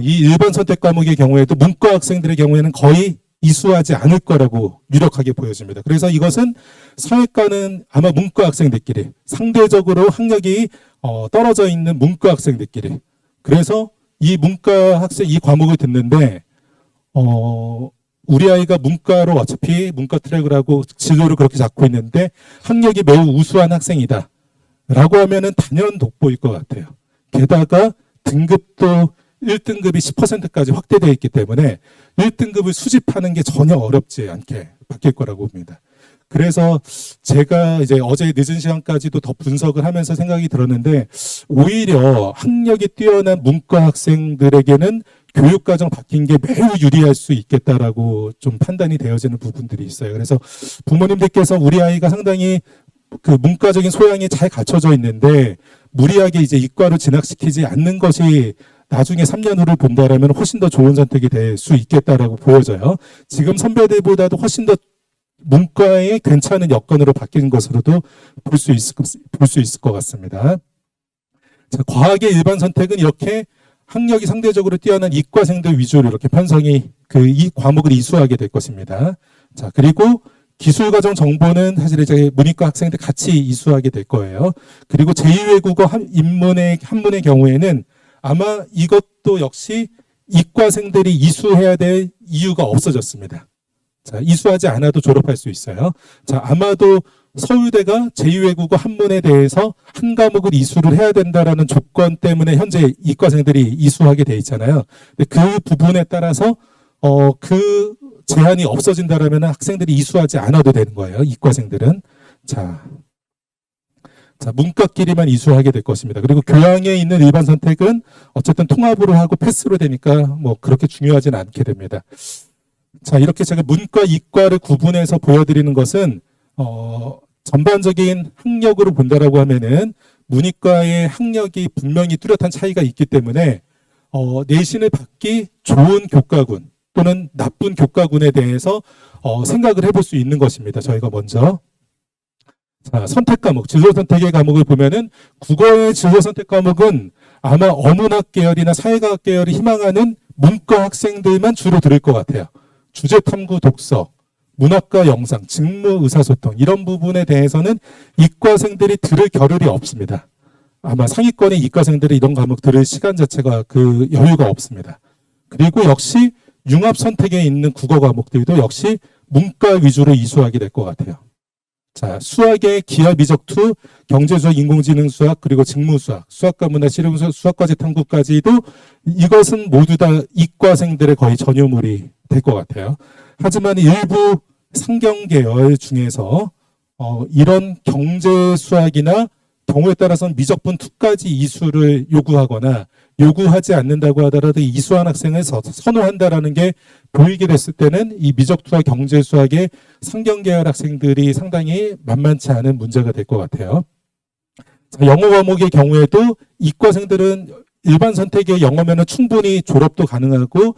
이 일반 선택 과목의 경우에도 문과 학생들의 경우에는 거의 이수하지 않을 거라고 유력하게 보여집니다. 그래서 이것은 사회과는 아마 문과 학생들끼리 상대적으로 학력이 떨어져 있는 문과 학생들끼리 그래서 이 문과 학생 이 과목을 듣는데 우리 아이가 문과로 어차피 문과 트랙을 하고 진로를 그렇게 잡고 있는데 학력이 매우 우수한 학생이다 라고 하면은 단연 돋보일 것 같아요. 게다가 등급도 1등급이 10%까지 확대되어 있기 때문에 1등급을 수집하는 게 전혀 어렵지 않게 바뀔 거라고 봅니다. 그래서 제가 이제 어제 늦은 시간까지도 더 분석을 하면서 생각이 들었는데 오히려 학력이 뛰어난 문과 학생들에게는 교육과정 바뀐 게 매우 유리할 수 있겠다라고 좀 판단이 되어지는 부분들이 있어요. 그래서 부모님들께서 우리 아이가 상당히 그 문과적인 소양이 잘 갖춰져 있는데 무리하게 이제 이과로 진학시키지 않는 것이 나중에 3년 후를 본다라면 훨씬 더 좋은 선택이 될 수 있겠다라고 보여져요. 지금 선배들보다도 훨씬 더 문과의 괜찮은 여건으로 바뀐 것으로도 볼 수 있을 것 같습니다. 자, 과학의 일반 선택은 이렇게 학력이 상대적으로 뛰어난 이과생들 위주로 이렇게 편성이 이 과목을 이수하게 될 것입니다. 자, 그리고 기술과정 정보는 사실 이제 문이과 학생들 같이 이수하게 될 거예요. 그리고 제2외국어 한문의 경우에는 아마 이것도 역시 이과생들이 이수해야 될 이유가 없어졌습니다. 자, 이수하지 않아도 졸업할 수 있어요. 자, 아마도 서울대가 제2외국어 한문에 대해서 한 과목을 이수를 해야 된다라는 조건 때문에 현재 이과생들이 이수하게 돼 있잖아요. 근데 그 부분에 따라서 그 제한이 없어진다라면 학생들이 이수하지 않아도 되는 거예요. 이과생들은. 자, 문과끼리만 이수하게 될 것입니다. 그리고 교양에 있는 일반 선택은 어쨌든 통합으로 하고 패스로 되니까 뭐 그렇게 중요하진 않게 됩니다. 자, 이렇게 제가 문과, 이과를 구분해서 보여드리는 것은 전반적인 학력으로 본다라고 하면은 문이과의 학력이 분명히 뚜렷한 차이가 있기 때문에 내신을 받기 좋은 교과군 또는 나쁜 교과군에 대해서 생각을 해볼 수 있는 것입니다. 저희가 먼저. 자, 선택 과목, 진로 선택의 과목을 보면은 국어의 진로 선택 과목은 아마 어문학 계열이나 사회과학 계열을 희망하는 문과 학생들만 주로 들을 것 같아요. 주제 탐구 독서, 문학과 영상, 직무 의사소통 이런 부분에 대해서는 이과생들이 들을 겨를이 없습니다. 아마 상위권의 이과생들이 이런 과목 들을 시간 자체가 그 여유가 없습니다. 그리고 역시 융합 선택에 있는 국어 과목들도 역시 문과 위주로 이수하게 될 것 같아요. 자, 수학의 기하 미적투, 경제수학, 인공지능수학, 그리고 직무수학, 수학과 문화, 실용수학, 수학과제 탐구까지도 이것은 모두 다 이과생들의 거의 전유물이 될 것 같아요. 하지만 일부 상경 계열 중에서 이런 경제수학이나 경우에 따라서는 미적분 2까지 이수를 요구하거나 요구하지 않는다고 하더라도 이수한 학생을 선호한다라는 게 보이게 됐을 때는 이 미적투와 경제수학의 상경 계열 학생들이 상당히 만만치 않은 문제가 될 것 같아요. 자, 영어 과목의 경우에도 이과생들은 일반 선택의 영어면은 충분히 졸업도 가능하고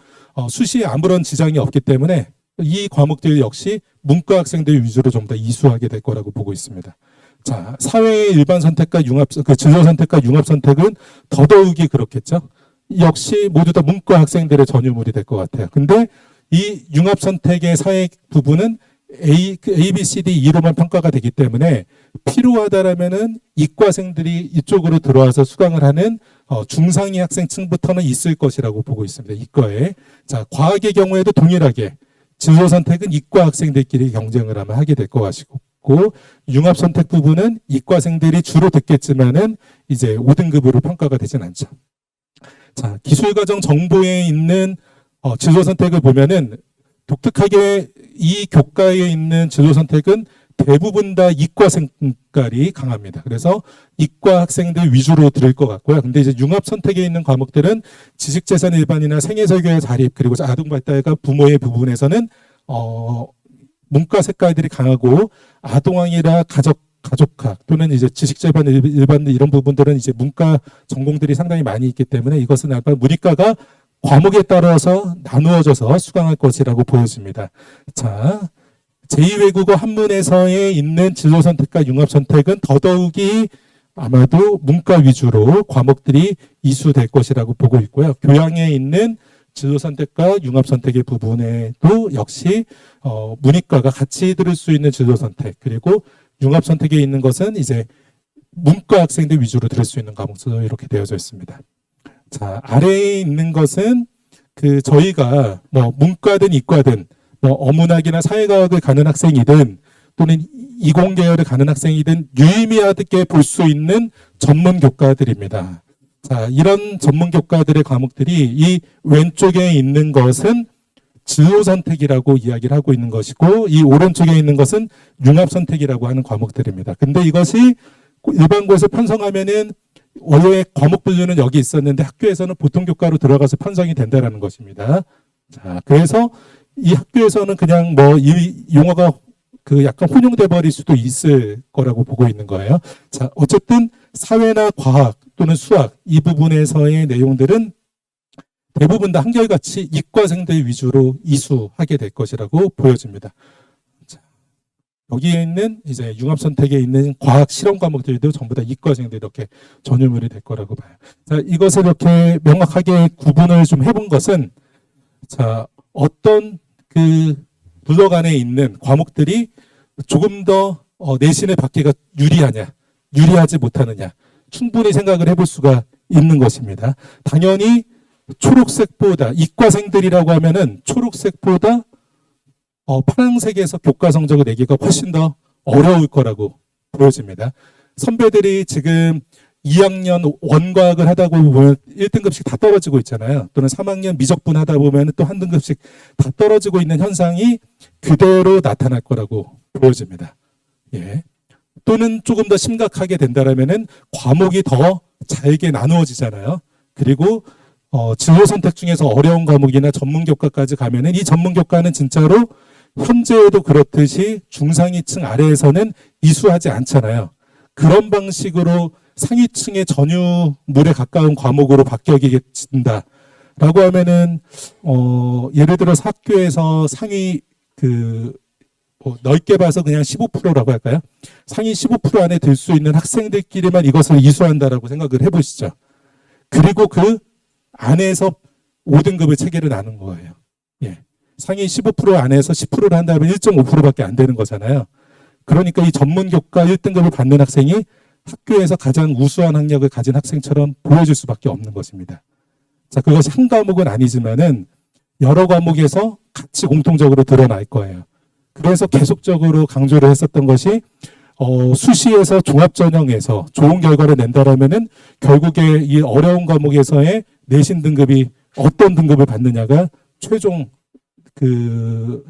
수시에 아무런 지장이 없기 때문에 이 과목들 역시 문과 학생들 위주로 좀 더 이수하게 될 거라고 보고 있습니다. 자, 사회의 일반 선택과 진로 선택과 융합 선택은 더더욱이 그렇겠죠. 역시 모두 다 문과 학생들의 전유물이 될 것 같아요. 근데 이 융합 선택의 사회 부분은 A, B, C, D, E로만 평가가 되기 때문에 필요하다라면은 이과생들이 이쪽으로 들어와서 수강을 하는 중상위 학생층부터는 있을 것이라고 보고 있습니다. 이과에. 자, 과학의 경우에도 동일하게 진로 선택은 이과 학생들끼리 경쟁을 아마 하게 될 것 같고 융합 선택 부분은 이과생들이 주로 듣겠지만은 이제 5등급으로 평가가 되진 않죠. 자, 기술과정 정보에 있는 진로 선택을 보면은 독특하게 이 교과에 있는 진로 선택은 대부분 다 이과 생깔이 강합니다. 그래서 이과 학생들 위주로 들을 것 같고요. 근데 이제 융합 선택에 있는 과목들은 지식재산 일반이나 생애설교의 자립 그리고 아동발달과 부모의 부분에서는 문과 색깔들이 강하고 아동학이나 가족학 또는 이제 지식재산 일반 이런 부분들은 이제 문과 전공들이 상당히 많이 있기 때문에 이것은 약간 문이과가 과목에 따라서 나누어져서 수강할 것이라고 보여집니다. 자, 제2외국어 한문에서의 있는 진로 선택과 융합 선택은 더더욱이 아마도 문과 위주로 과목들이 이수될 것이라고 보고 있고요. 교양에 있는 진로 선택과 융합 선택의 부분에도 역시 문이과가 같이 들을 수 있는 진로 선택 그리고 융합 선택에 있는 것은 이제 문과 학생들 위주로 들을 수 있는 과목으로 이렇게 되어져 있습니다. 자, 아래에 있는 것은 저희가 뭐 문과든 이과든 뭐 어문학이나 사회과학을 가는 학생이든 또는 이공계열을 가는 학생이든 유의미하게 볼 수 있는 전문 교과들입니다. 자, 이런 전문 교과들의 과목들이 이 왼쪽에 있는 것은 진로 선택이라고 이야기를 하고 있는 것이고, 이 오른쪽에 있는 것은 융합 선택이라고 하는 과목들입니다. 근데 이것이 일반고에서 편성하면은 원래 과목 분류는 여기 있었는데 학교에서는 보통 교과로 들어가서 편성이 된다라는 것입니다. 자, 그래서 이 학교에서는 그냥 뭐 이 용어가 그 약간 혼용돼 버릴 수도 있을 거라고 보고 있는 거예요. 자, 어쨌든 사회나 과학 또는 수학 이 부분에서의 내용들은 대부분 다 한결같이 이과생들 위주로 이수하게 될 것이라고 보여집니다. 자, 여기에 있는 이제 융합 선택에 있는 과학 실험 과목들도 전부 다 이과생들 이렇게 전유물이 될 거라고 봐요. 자, 이것을 이렇게 명확하게 구분을 좀 해본 것은, 자, 어떤 그 블록 안에 있는 과목들이 조금 더 내신을 받기가 유리하냐, 유리하지 못하느냐, 충분히 생각을 해볼 수가 있는 것입니다. 당연히 초록색보다, 이과생들이라고 하면은 초록색보다 파란색에서 교과 성적을 내기가 훨씬 더 어려울 거라고 보여집니다. 선배들이 지금 2학년 원과학을 하다 보면 1등급씩 다 떨어지고 있잖아요. 또는 3학년 미적분 하다 보면 또 한 등급씩 다 떨어지고 있는 현상이 그대로 나타날 거라고 보여집니다. 예. 또는 조금 더 심각하게 된다라면은 과목이 더 잘게 나누어지잖아요. 그리고 진로 선택 중에서 어려운 과목이나 전문 교과까지 가면은 이 전문 교과는 진짜로 현재에도 그렇듯이 중상위층 아래에서는 이수하지 않잖아요. 그런 방식으로 상위층의 전유물에 가까운 과목으로 바뀌어진다라고 하면은 예를 들어서 학교에서 상위 넓게 봐서 그냥 15%라고 할까요? 상위 15% 안에 들 수 있는 학생들끼리만 이것을 이수한다라고 생각을 해보시죠. 그리고 그 안에서 5등급을 체계를 나눈 거예요. 예. 상위 15% 안에서 10%를 한다면 1.5%밖에 안 되는 거잖아요. 그러니까 이 전문 교과 1등급을 받는 학생이 학교에서 가장 우수한 학력을 가진 학생처럼 보여줄 수밖에 없는 것입니다. 자, 그것이 한 과목은 아니지만은 여러 과목에서 같이 공통적으로 드러날 거예요. 그래서 계속적으로 강조를 했었던 것이 수시에서 종합전형에서 좋은 결과를 낸다라면은 결국에 이 어려운 과목에서의 내신 등급이 어떤 등급을 받느냐가 최종 그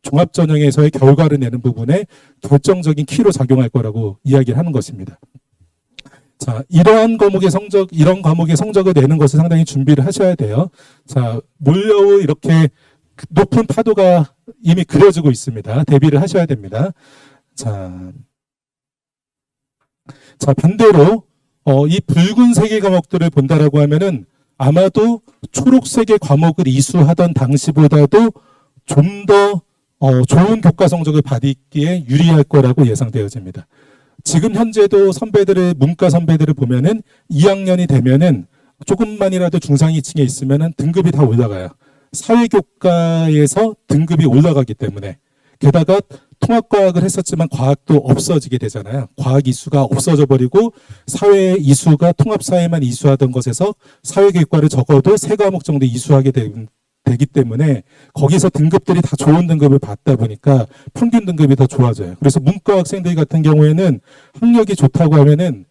종합전형에서의 결과를 내는 부분에 결정적인 키로 작용할 거라고 이야기를 하는 것입니다. 자, 이런 과목의 성적을 내는 것을 상당히 준비를 하셔야 돼요. 자, 몰려올 이렇게 높은 파도가 이미 그려지고 있습니다. 대비를 하셔야 됩니다. 자, 반대로 이 붉은색의 과목들을 본다라고 하면은 아마도 초록색의 과목을 이수하던 당시보다도 좀 더 좋은 교과 성적을 받기에 유리할 거라고 예상되어집니다. 지금 현재도 문과 선배들을 보면은 2학년이 되면은 조금만이라도 중상위층에 있으면은 등급이 다 올라가요. 사회교과에서 등급이 올라가기 때문에. 게다가 통합과학을 했었지만 과학도 없어지게 되잖아요. 과학 이수가 없어져 버리고 사회 이수가 통합사회만 이수하던 것에서 사회교육과를 적어도 3과목 정도 이수하게 되기 때문에 거기서 등급들이 다 좋은 등급을 받다 보니까 평균 등급이 더 좋아져요. 그래서 문과 학생들 같은 경우에는 학력이 좋다고 하면은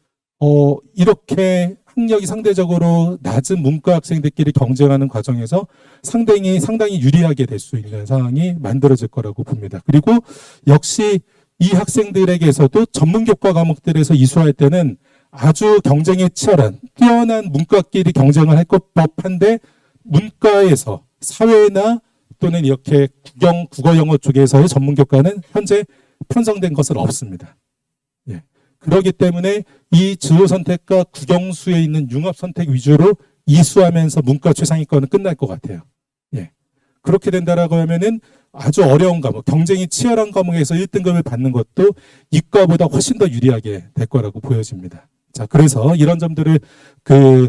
이렇게 학력이 상대적으로 낮은 문과 학생들끼리 경쟁하는 과정에서 상당히 유리하게 될 수 있는 상황이 만들어질 거라고 봅니다. 그리고 역시 이 학생들에게서도 전문교과 과목들에서 이수할 때는 아주 경쟁이 치열한 뛰어난 문과끼리 경쟁을 할 법한데 문과에서 사회나 또는 이렇게 국어 영어 쪽에서의 전문교과는 현재 편성된 것은 없습니다. 예. 그렇기 때문에 이 진로 선택과 국영수에 있는 융합 선택 위주로 이수하면서 문과 최상위권은 끝날 것 같아요. 예. 그렇게 된다라고 하면은 아주 어려운 과목, 경쟁이 치열한 과목에서 1등급을 받는 것도 이과보다 훨씬 더 유리하게 될 거라고 보여집니다. 자, 그래서 이런 점들을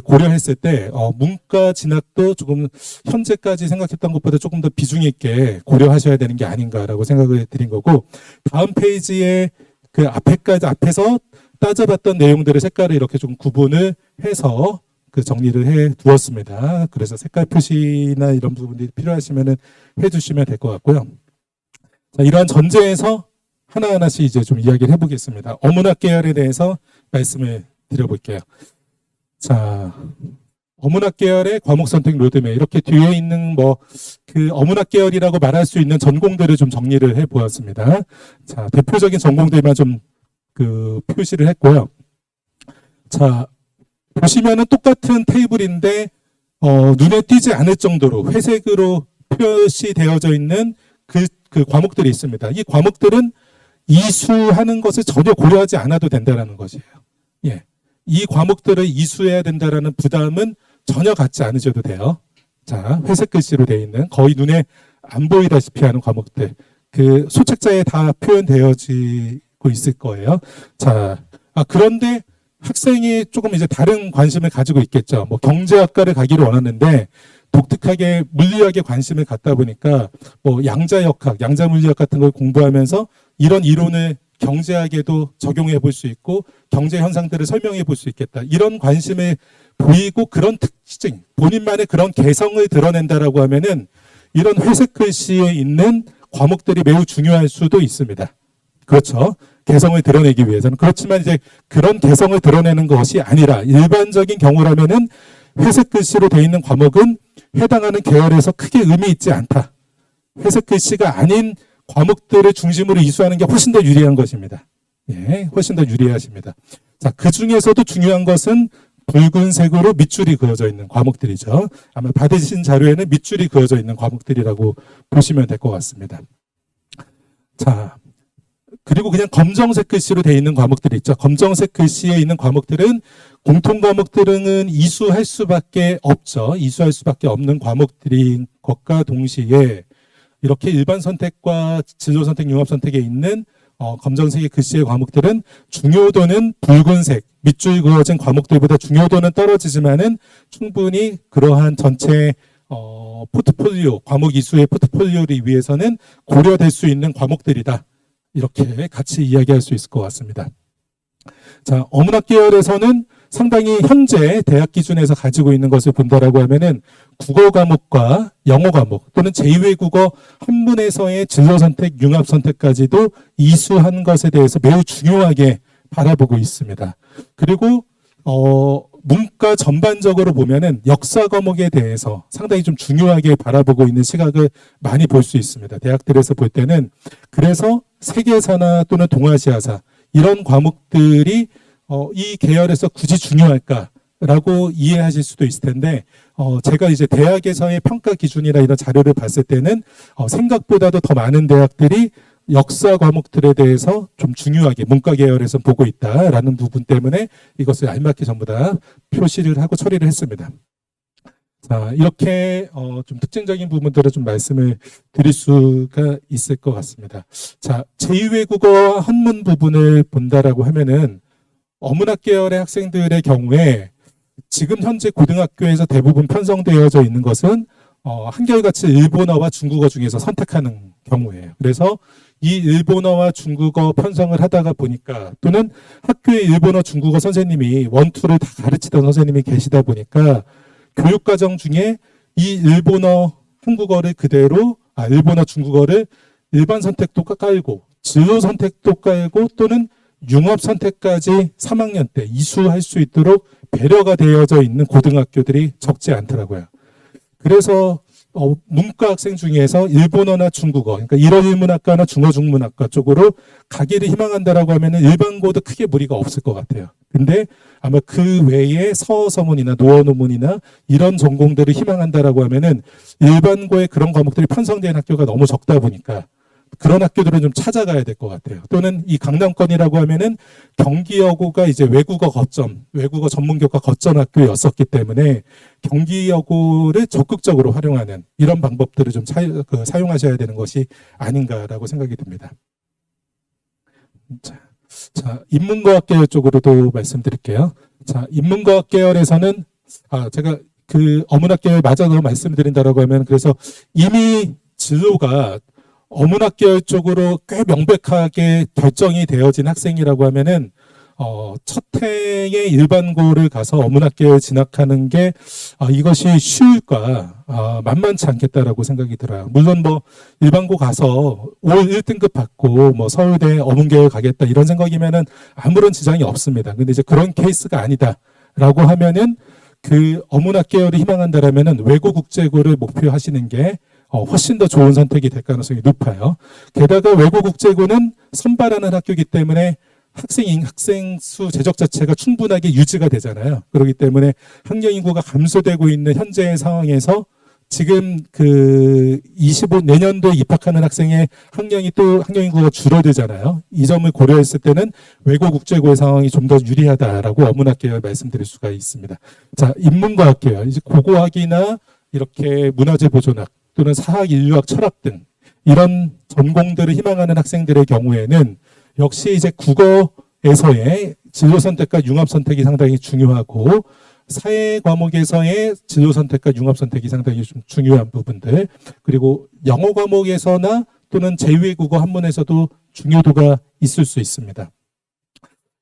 고려했을 때 문과 진학도 조금 현재까지 생각했던 것보다 조금 더 비중 있게 고려하셔야 되는 게 아닌가라고 생각을 드린 거고, 다음 페이지에 앞에서 따져봤던 내용들의 색깔을 이렇게 좀 구분을 해서 정리를 해 두었습니다. 그래서 색깔 표시나 이런 부분들이 필요하시면은 해주시면 될 것 같고요. 자, 이러한 전제에서 하나하나씩 이제 좀 이야기를 해보겠습니다. 어문학 계열에 대해서 말씀을 드려볼게요. 자, 어문학 계열의 과목 선택 로드맵 이렇게 뒤에 있는 뭐 그 어문학 계열이라고 말할 수 있는 전공들을 좀 정리를 해 보았습니다. 자, 대표적인 전공들만 좀 그 표시를 했고요. 자, 보시면은 똑같은 테이블인데 눈에 띄지 않을 정도로 회색으로 표시되어져 있는 그 과목들이 있습니다. 이 과목들은 이수하는 것을 전혀 고려하지 않아도 된다는 것이에요. 예. 이 과목들을 이수해야 된다라는 부담은 전혀 갖지 않으셔도 돼요. 자, 회색 글씨로 되어 있는 거의 눈에 안 보이다시피 하는 과목들. 그 소책자에 다 표현되어지고 있을 거예요. 자, 그런데 학생이 조금 이제 다른 관심을 가지고 있겠죠. 뭐 경제학과를 가기를 원하는데 독특하게 물리학에 관심을 갖다 보니까 뭐 양자역학, 양자물리학 같은 걸 공부하면서 이런 이론을 경제학에도 적용해 볼 수 있고 경제 현상들을 설명해 볼 수 있겠다. 이런 관심을 보이고 그런 특징, 본인만의 그런 개성을 드러낸다라고 하면은 이런 회색 글씨에 있는 과목들이 매우 중요할 수도 있습니다. 그렇죠. 개성을 드러내기 위해서는. 그렇지만 이제 그런 개성을 드러내는 것이 아니라 일반적인 경우라면은 회색 글씨로 되어 있는 과목은 해당하는 계열에서 크게 의미 있지 않다. 회색 글씨가 아닌 과목들을 중심으로 이수하는 게 훨씬 더 유리한 것입니다. 예, 훨씬 더 유리하십니다. 자, 그 중에서도 중요한 것은 붉은색으로 밑줄이 그어져 있는 과목들이죠. 아마 받으신 자료에는 밑줄이 그어져 있는 과목들이라고 보시면 될 것 같습니다. 자, 그리고 그냥 검정색 글씨로 되어 있는 과목들이 있죠. 검정색 글씨에 있는 과목들은 공통 과목들은 이수할 수밖에 없죠. 이수할 수밖에 없는 과목들인 것과 동시에 이렇게 일반 선택과 진로 선택, 융합 선택에 있는 검정색의 글씨의 과목들은 중요도는 붉은색, 밑줄 그어진 과목들보다 중요도는 떨어지지만은 충분히 그러한 전체 포트폴리오, 과목 이수의 포트폴리오를 위해서는 고려될 수 있는 과목들이다. 이렇게 같이 이야기할 수 있을 것 같습니다. 자, 어문학 계열에서는 상당히 현재 대학 기준에서 가지고 있는 것을 본다라고 하면은 국어 과목과 영어 과목 또는 제2외국어 한문에서의 진로 선택, 융합 선택까지도 이수한 것에 대해서 매우 중요하게 바라보고 있습니다. 그리고 문과 전반적으로 보면은 역사 과목에 대해서 상당히 좀 중요하게 바라보고 있는 시각을 많이 볼 수 있습니다. 대학들에서 볼 때는 그래서 세계사나 또는 동아시아사 이런 과목들이 이 계열에서 굳이 중요할까라고 이해하실 수도 있을 텐데 제가 이제 대학에서의 평가 기준이나 이런 자료를 봤을 때는 생각보다도 더 많은 대학들이 역사 과목들에 대해서 좀 중요하게 문과 계열에서 보고 있다라는 부분 때문에 이것을 알맞게 전부 다 표시를 하고 처리를 했습니다. 자, 이렇게 좀 특징적인 부분들을 좀 말씀을 드릴 수가 있을 것 같습니다. 자, 제2외국어 한문 부분을 본다라고 하면은 어문학 계열의 학생들의 경우에 지금 현재 고등학교에서 대부분 편성되어져 있는 것은 한결같이 일본어와 중국어 중에서 선택하는 경우예요. 그래서 이 일본어와 중국어 편성을 하다가 보니까 또는 학교에 일본어, 중국어 선생님이 원투를 다 가르치던 선생님이 계시다 보니까 교육과정 중에 이 일본어, 한국어를 그대로 일본어, 중국어를 일반 선택도 깔고 진로 선택도 깔고 또는 융합 선택까지 3학년 때 이수할 수 있도록 배려가 되어져 있는 고등학교들이 적지 않더라고요. 그래서 문과 학생 중에서 일본어나 중국어, 그러니까 일어일문학과나 중어중문학과 쪽으로 가기를 희망한다라고 하면은 일반고도 크게 무리가 없을 것 같아요. 근데 아마 그 외에 서어서문이나 노어노문이나 이런 전공들을 희망한다라고 하면은 일반고에 그런 과목들이 편성된 학교가 너무 적다 보니까 그런 학교들은 좀 찾아가야 될 것 같아요. 또는 이 강남권이라고 하면은 경기여고가 이제 외국어 거점, 외국어 전문교과 거점 학교였었기 때문에 경기여고를 적극적으로 활용하는 이런 방법들을 좀 사용하셔야 되는 것이 아닌가라고 생각이 듭니다. 자, 인문과학 계열 쪽으로도 말씀드릴게요. 자, 인문과학 계열에서는 제가 그 어문학 계열 맞아서 말씀드린다라고 하면 그래서 이미 진로가 어문학 계열 쪽으로 꽤 명백하게 결정이 되어진 학생이라고 하면은 첫 해에 일반고를 가서 어문학 계열 진학하는 게 이것이 쉬울까 만만치 않겠다라고 생각이 들어요. 물론 뭐 일반고 가서 올 1등급 받고 뭐 서울대 어문 계열 가겠다 이런 생각이면은 아무런 지장이 없습니다. 근데 이제 그런 케이스가 아니다. 라고 하면은 그 어문학 계열을 희망한다라면은 외고 국제고를 목표하시는 게 훨씬 더 좋은 선택이 될 가능성이 높아요. 게다가 외고 국제고는 선발하는 학교이기 때문에 학생 수 제적 자체가 충분하게 유지가 되잖아요. 그렇기 때문에 학령 인구가 감소되고 있는 현재의 상황에서 지금 그 25내년도에 입학하는 학생의 학령 인구가 줄어들잖아요. 이 점을 고려했을 때는 외고 국제고의 상황이 좀 더 유리하다라고 어문학 계열 말씀드릴 수가 있습니다. 자, 인문과학 계열, 이제 고고학이나 이렇게 문화재 보존학 또는 사학, 인류학, 철학 등 이런 전공들을 희망하는 학생들의 경우에는 역시 이제 국어에서의 진로 선택과 융합 선택이 상당히 중요하고 사회 과목에서의 진로 선택과 융합 선택이 상당히 좀 중요한 부분들, 그리고 영어 과목에서나 또는 제2외국어 한문에서도 중요도가 있을 수 있습니다.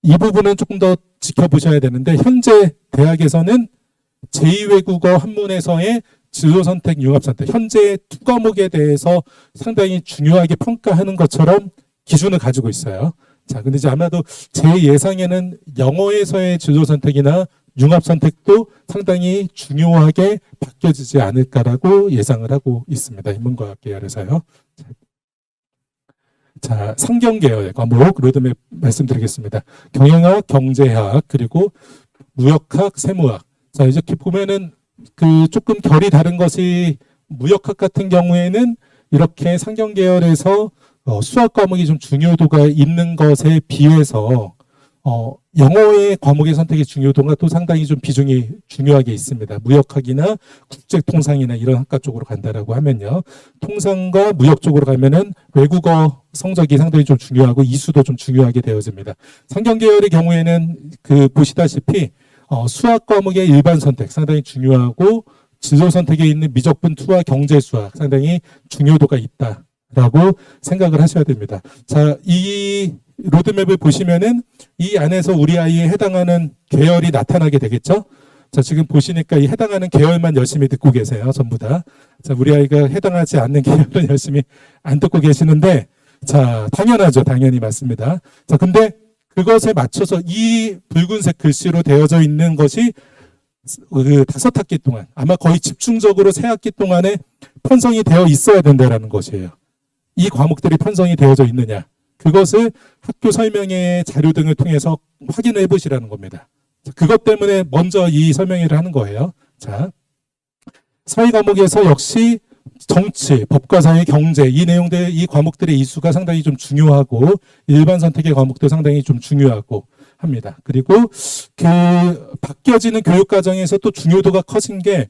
이 부분은 조금 더 지켜보셔야 되는데 현재 대학에서는 제2외국어 한문에서의 진로 선택, 융합 선택, 현재 두 과목에 대해서 상당히 중요하게 평가하는 것처럼 기준을 가지고 있어요. 자, 근데 이제 아마도 제 예상에는 영어에서의 진로 선택이나 융합 선택도 상당히 중요하게 바뀌어지지 않을까라고 예상을 하고 있습니다. 인문과학 계열에서요. 자, 상경 계열 과목 로드맵 말씀드리겠습니다. 경영학, 경제학, 그리고 무역학, 세무학. 자, 이렇게 보면은 그 조금 결이 다른 것이 무역학 같은 경우에는 이렇게 상경 계열에서 수학 과목이 좀 중요도가 있는 것에 비해서 영어의 과목의 선택의 중요도가 또 상당히 좀 비중이 중요하게 있습니다. 무역학이나 국제통상이나 이런 학과 쪽으로 간다라고 하면요. 통상과 무역 쪽으로 가면은 외국어 성적이 상당히 좀 중요하고 이수도 좀 중요하게 되어집니다. 상경 계열의 경우에는 그 보시다시피 수학 과목의 일반 선택 상당히 중요하고 진로 선택에 있는 미적분 투와 경제 수학 상당히 중요도가 있다라고 생각을 하셔야 됩니다. 자, 이 로드맵을 보시면은 이 안에서 우리 아이에 해당하는 계열이 나타나게 되겠죠? 자, 지금 보시니까 이 해당하는 계열만 열심히 듣고 계세요, 전부 다. 자, 우리 아이가 해당하지 않는 계열은 열심히 안 듣고 계시는데, 자, 당연하죠. 당연히 맞습니다. 자, 근데 그것에 맞춰서 이 붉은색 글씨로 되어져 있는 것이 그 5학기 동안, 아마 거의 집중적으로 3학기 동안에 편성이 되어 있어야 된다는 것이에요. 이 과목들이 편성이 되어져 있느냐. 그것을 학교 설명회 자료 등을 통해서 확인을 해보시라는 겁니다. 그것 때문에 먼저 이 설명회를 하는 거예요. 자, 사회 과목에서 역시 정치, 법과 사회, 경제 이 내용들, 이 과목들의 이수가 상당히 좀 중요하고 일반 선택의 과목도 상당히 좀 중요하고 합니다. 그리고 그 바뀌어지는 교육 과정에서 또 중요도가 커진 게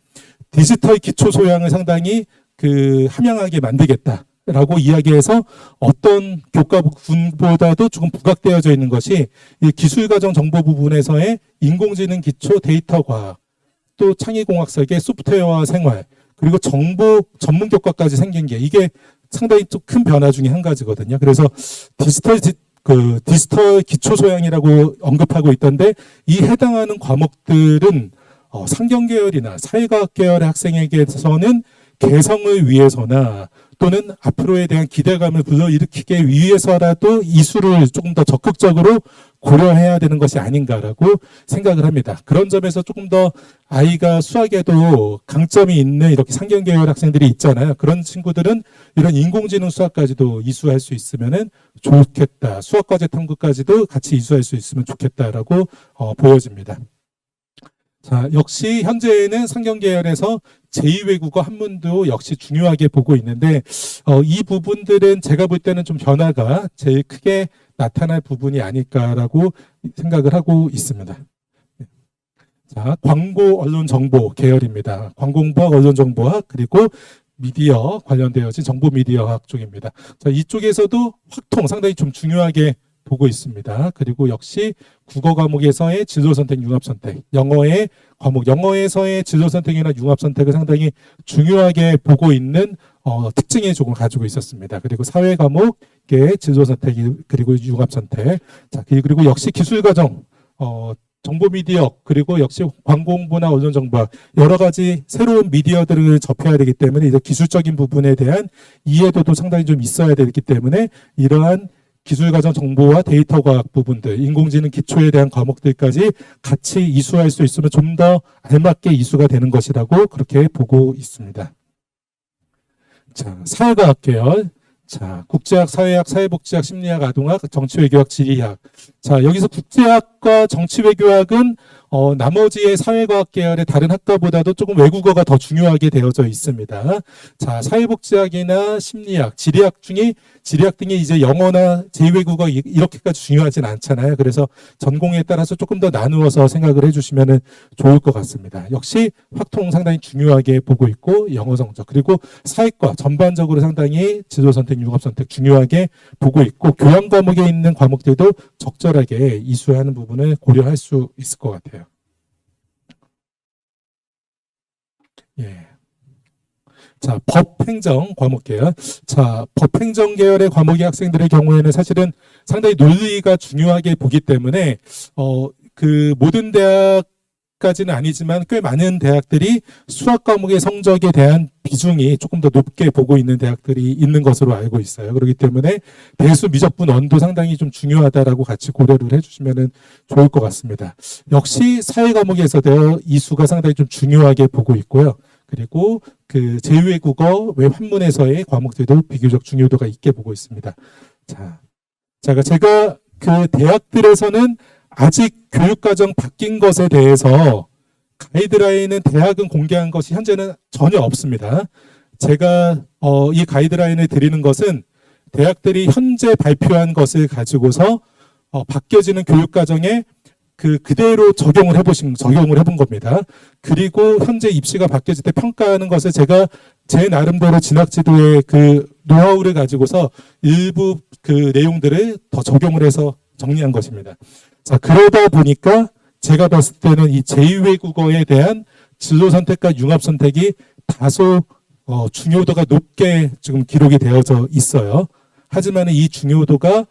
디지털 기초 소양을 상당히 그 함양하게 만들겠다. 라고 이야기해서 어떤 교과군보다도 조금 부각되어져 있는 것이 이 기술과정 정보 부분에서의 인공지능 기초 데이터 과학, 또 창의공학 설계, 소프트웨어와 생활, 그리고 정보 전문 교과까지 생긴 게 이게 상당히 좀 큰 변화 중에 한 가지거든요. 그래서 디지털 기초 소양이라고 언급하고 있던데 이 해당하는 과목들은 상경 계열이나 사회과학 계열의 학생에게서는 개성을 위해서나 또는 앞으로에 대한 기대감을 불러일으키기 위해서라도 이수를 조금 더 적극적으로 고려해야 되는 것이 아닌가라고 생각을 합니다. 그런 점에서 조금 더 아이가 수학에도 강점이 있는 이렇게 상경 계열 학생들이 있잖아요. 그런 친구들은 이런 인공지능 수학까지도 이수할 수 있으면 좋겠다. 수학과제 탐구까지도 같이 이수할 수 있으면 좋겠다라고 보여집니다. 자, 역시 현재는 상경 계열에서 제2외국어 한문도 역시 중요하게 보고 있는데 이 부분들은 제가 볼 때는 좀 변화가 제일 크게 나타날 부분이 아닐까라고 생각을 하고 있습니다. 자, 광고 언론 정보 계열입니다. 광공부학 언론 정보학 그리고 미디어 관련되어진 정보 미디어학 쪽입니다. 자, 이쪽에서도 확통 상당히 좀 중요하게 보고 있습니다. 그리고 역시 국어 과목에서의 진로 선택, 융합 선택, 영어의 과목, 영어에서의 진로 선택이나 융합 선택을 상당히 중요하게 보고 있는 특징을 조금 가지고 있었습니다. 그리고 사회 과목의 진로 선택, 그리고 융합 선택, 자, 그리고 역시 기술 과정, 정보 미디어, 그리고 역시 광공부나 언론 정보 여러 가지 새로운 미디어들을 접해야 되기 때문에 이제 기술적인 부분에 대한 이해도도 상당히 좀 있어야 되기 때문에 이러한 기술과정 정보와 데이터과학 부분들, 인공지능 기초에 대한 과목들까지 같이 이수할 수 있으면 좀 더 알맞게 이수가 되는 것이라고 그렇게 보고 있습니다. 자, 사회과학 계열. 자, 국제학, 사회학, 사회복지학, 심리학, 아동학, 정치외교학, 지리학. 자, 여기서 국제학과 정치외교학은 나머지의 사회과학 계열의 다른 학과보다도 조금 외국어가 더 중요하게 되어져 있습니다. 자, 사회복지학이나 심리학, 지리학 등이 이제 영어나 제2외국어 이렇게까지 중요하진 않잖아요. 그래서 전공에 따라서 조금 더 나누어서 생각을 해주시면 좋을 것 같습니다. 역시 확통 상당히 중요하게 보고 있고 영어 성적, 그리고 사회과 전반적으로 상당히 지도선택, 융합선택 중요하게 보고 있고 교양 과목에 있는 과목들도 적절하게 이수하는 부분을 고려할 수 있을 것 같아요. 예. 자, 법행정 과목 계열. 자, 법행정 계열의 과목의 학생들의 경우에는 사실은 상당히 논리가 중요하게 보기 때문에 그 모든 대학까지는 아니지만 꽤 많은 대학들이 수학 과목의 성적에 대한 비중이 조금 더 높게 보고 있는 대학들이 있는 것으로 알고 있어요. 그렇기 때문에 대수 미적분 원도 상당히 좀 중요하다라고 같이 고려를 해주시면 좋을 것 같습니다. 역시 사회 과목에서도 이수가 상당히 좀 중요하게 보고 있고요. 그리고 그 제2외국어 외환문에서의 과목들도 비교적 중요도가 있게 보고 있습니다. 자, 제가 그 대학들에서는 아직 교육과정 바뀐 것에 대해서 가이드라인은 대학은 공개한 것이 현재는 전혀 없습니다. 제가 이 가이드라인을 드리는 것은 대학들이 현재 발표한 것을 가지고서 바뀌어지는 교육과정에 그대로 적용을 해본 겁니다. 그리고 현재 입시가 바뀌어질 때 평가하는 것을 제가 제 나름대로 진학지도의 그 노하우를 가지고서 일부 그 내용들을 더 적용을 해서 정리한 것입니다. 자, 그러다 보니까 제가 봤을 때는 이 제2외국어에 대한 진로 선택과 융합 선택이 다소 중요도가 높게 지금 기록이 되어져 있어요. 하지만 이 중요도가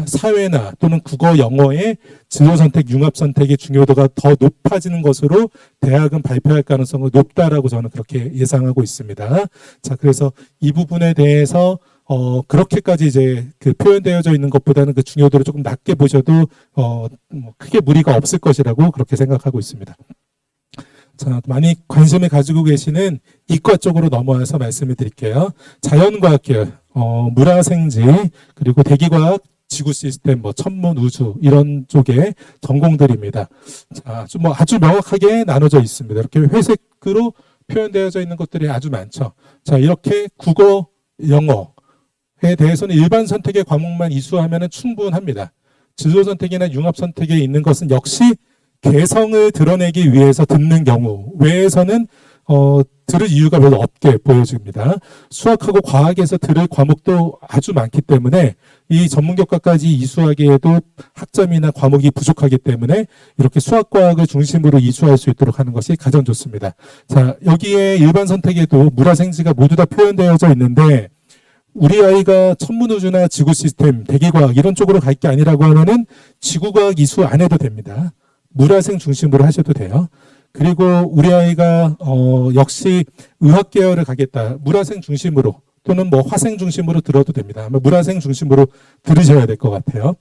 사회나 또는 국어, 영어의 진로 선택, 융합 선택의 중요도가 더 높아지는 것으로 대학은 발표할 가능성이 높다라고 저는 그렇게 예상하고 있습니다. 자, 그래서 이 부분에 대해서 그렇게까지 이제 그 표현되어져 있는 것보다는 그 중요도를 조금 낮게 보셔도 크게 무리가 없을 것이라고 그렇게 생각하고 있습니다. 자, 많이 관심을 가지고 계시는 이과 쪽으로 넘어와서 말씀을 드릴게요. 자연과학 계열, 물화생지, 그리고 대기과학, 지구 시스템, 천문, 우주 이런 쪽의 전공들입니다. 자, 아주 명확하게 나눠져 있습니다. 이렇게 회색으로 표현되어져 있는 것들이 아주 많죠. 자, 이렇게 국어, 영어에 대해서는 일반 선택의 과목만 이수하면 충분합니다. 진로 선택이나 융합 선택에 있는 것은 역시 개성을 드러내기 위해서 듣는 경우 외에서는 들을 이유가 별로 없게 보여집니다. 수학하고 과학에서 들을 과목도 아주 많기 때문에 이 전문교과까지 이수하기에도 학점이나 과목이 부족하기 때문에 이렇게 수학과학을 중심으로 이수할 수 있도록 하는 것이 가장 좋습니다. 자, 여기에 일반 선택에도 물화생지가 모두 다 표현되어져 있는데 우리 아이가 천문우주나 지구 시스템, 대기과학 이런 쪽으로 갈 게 아니라고 하면은 지구과학 이수 안 해도 됩니다. 물화생 중심으로 하셔도 돼요. 그리고 우리 아이가 역시 의학 계열을 가겠다. 물화생 중심으로 또는 화생 중심으로 들어도 됩니다. 아마 물화생 중심으로 들으셔야 될 것 같아요.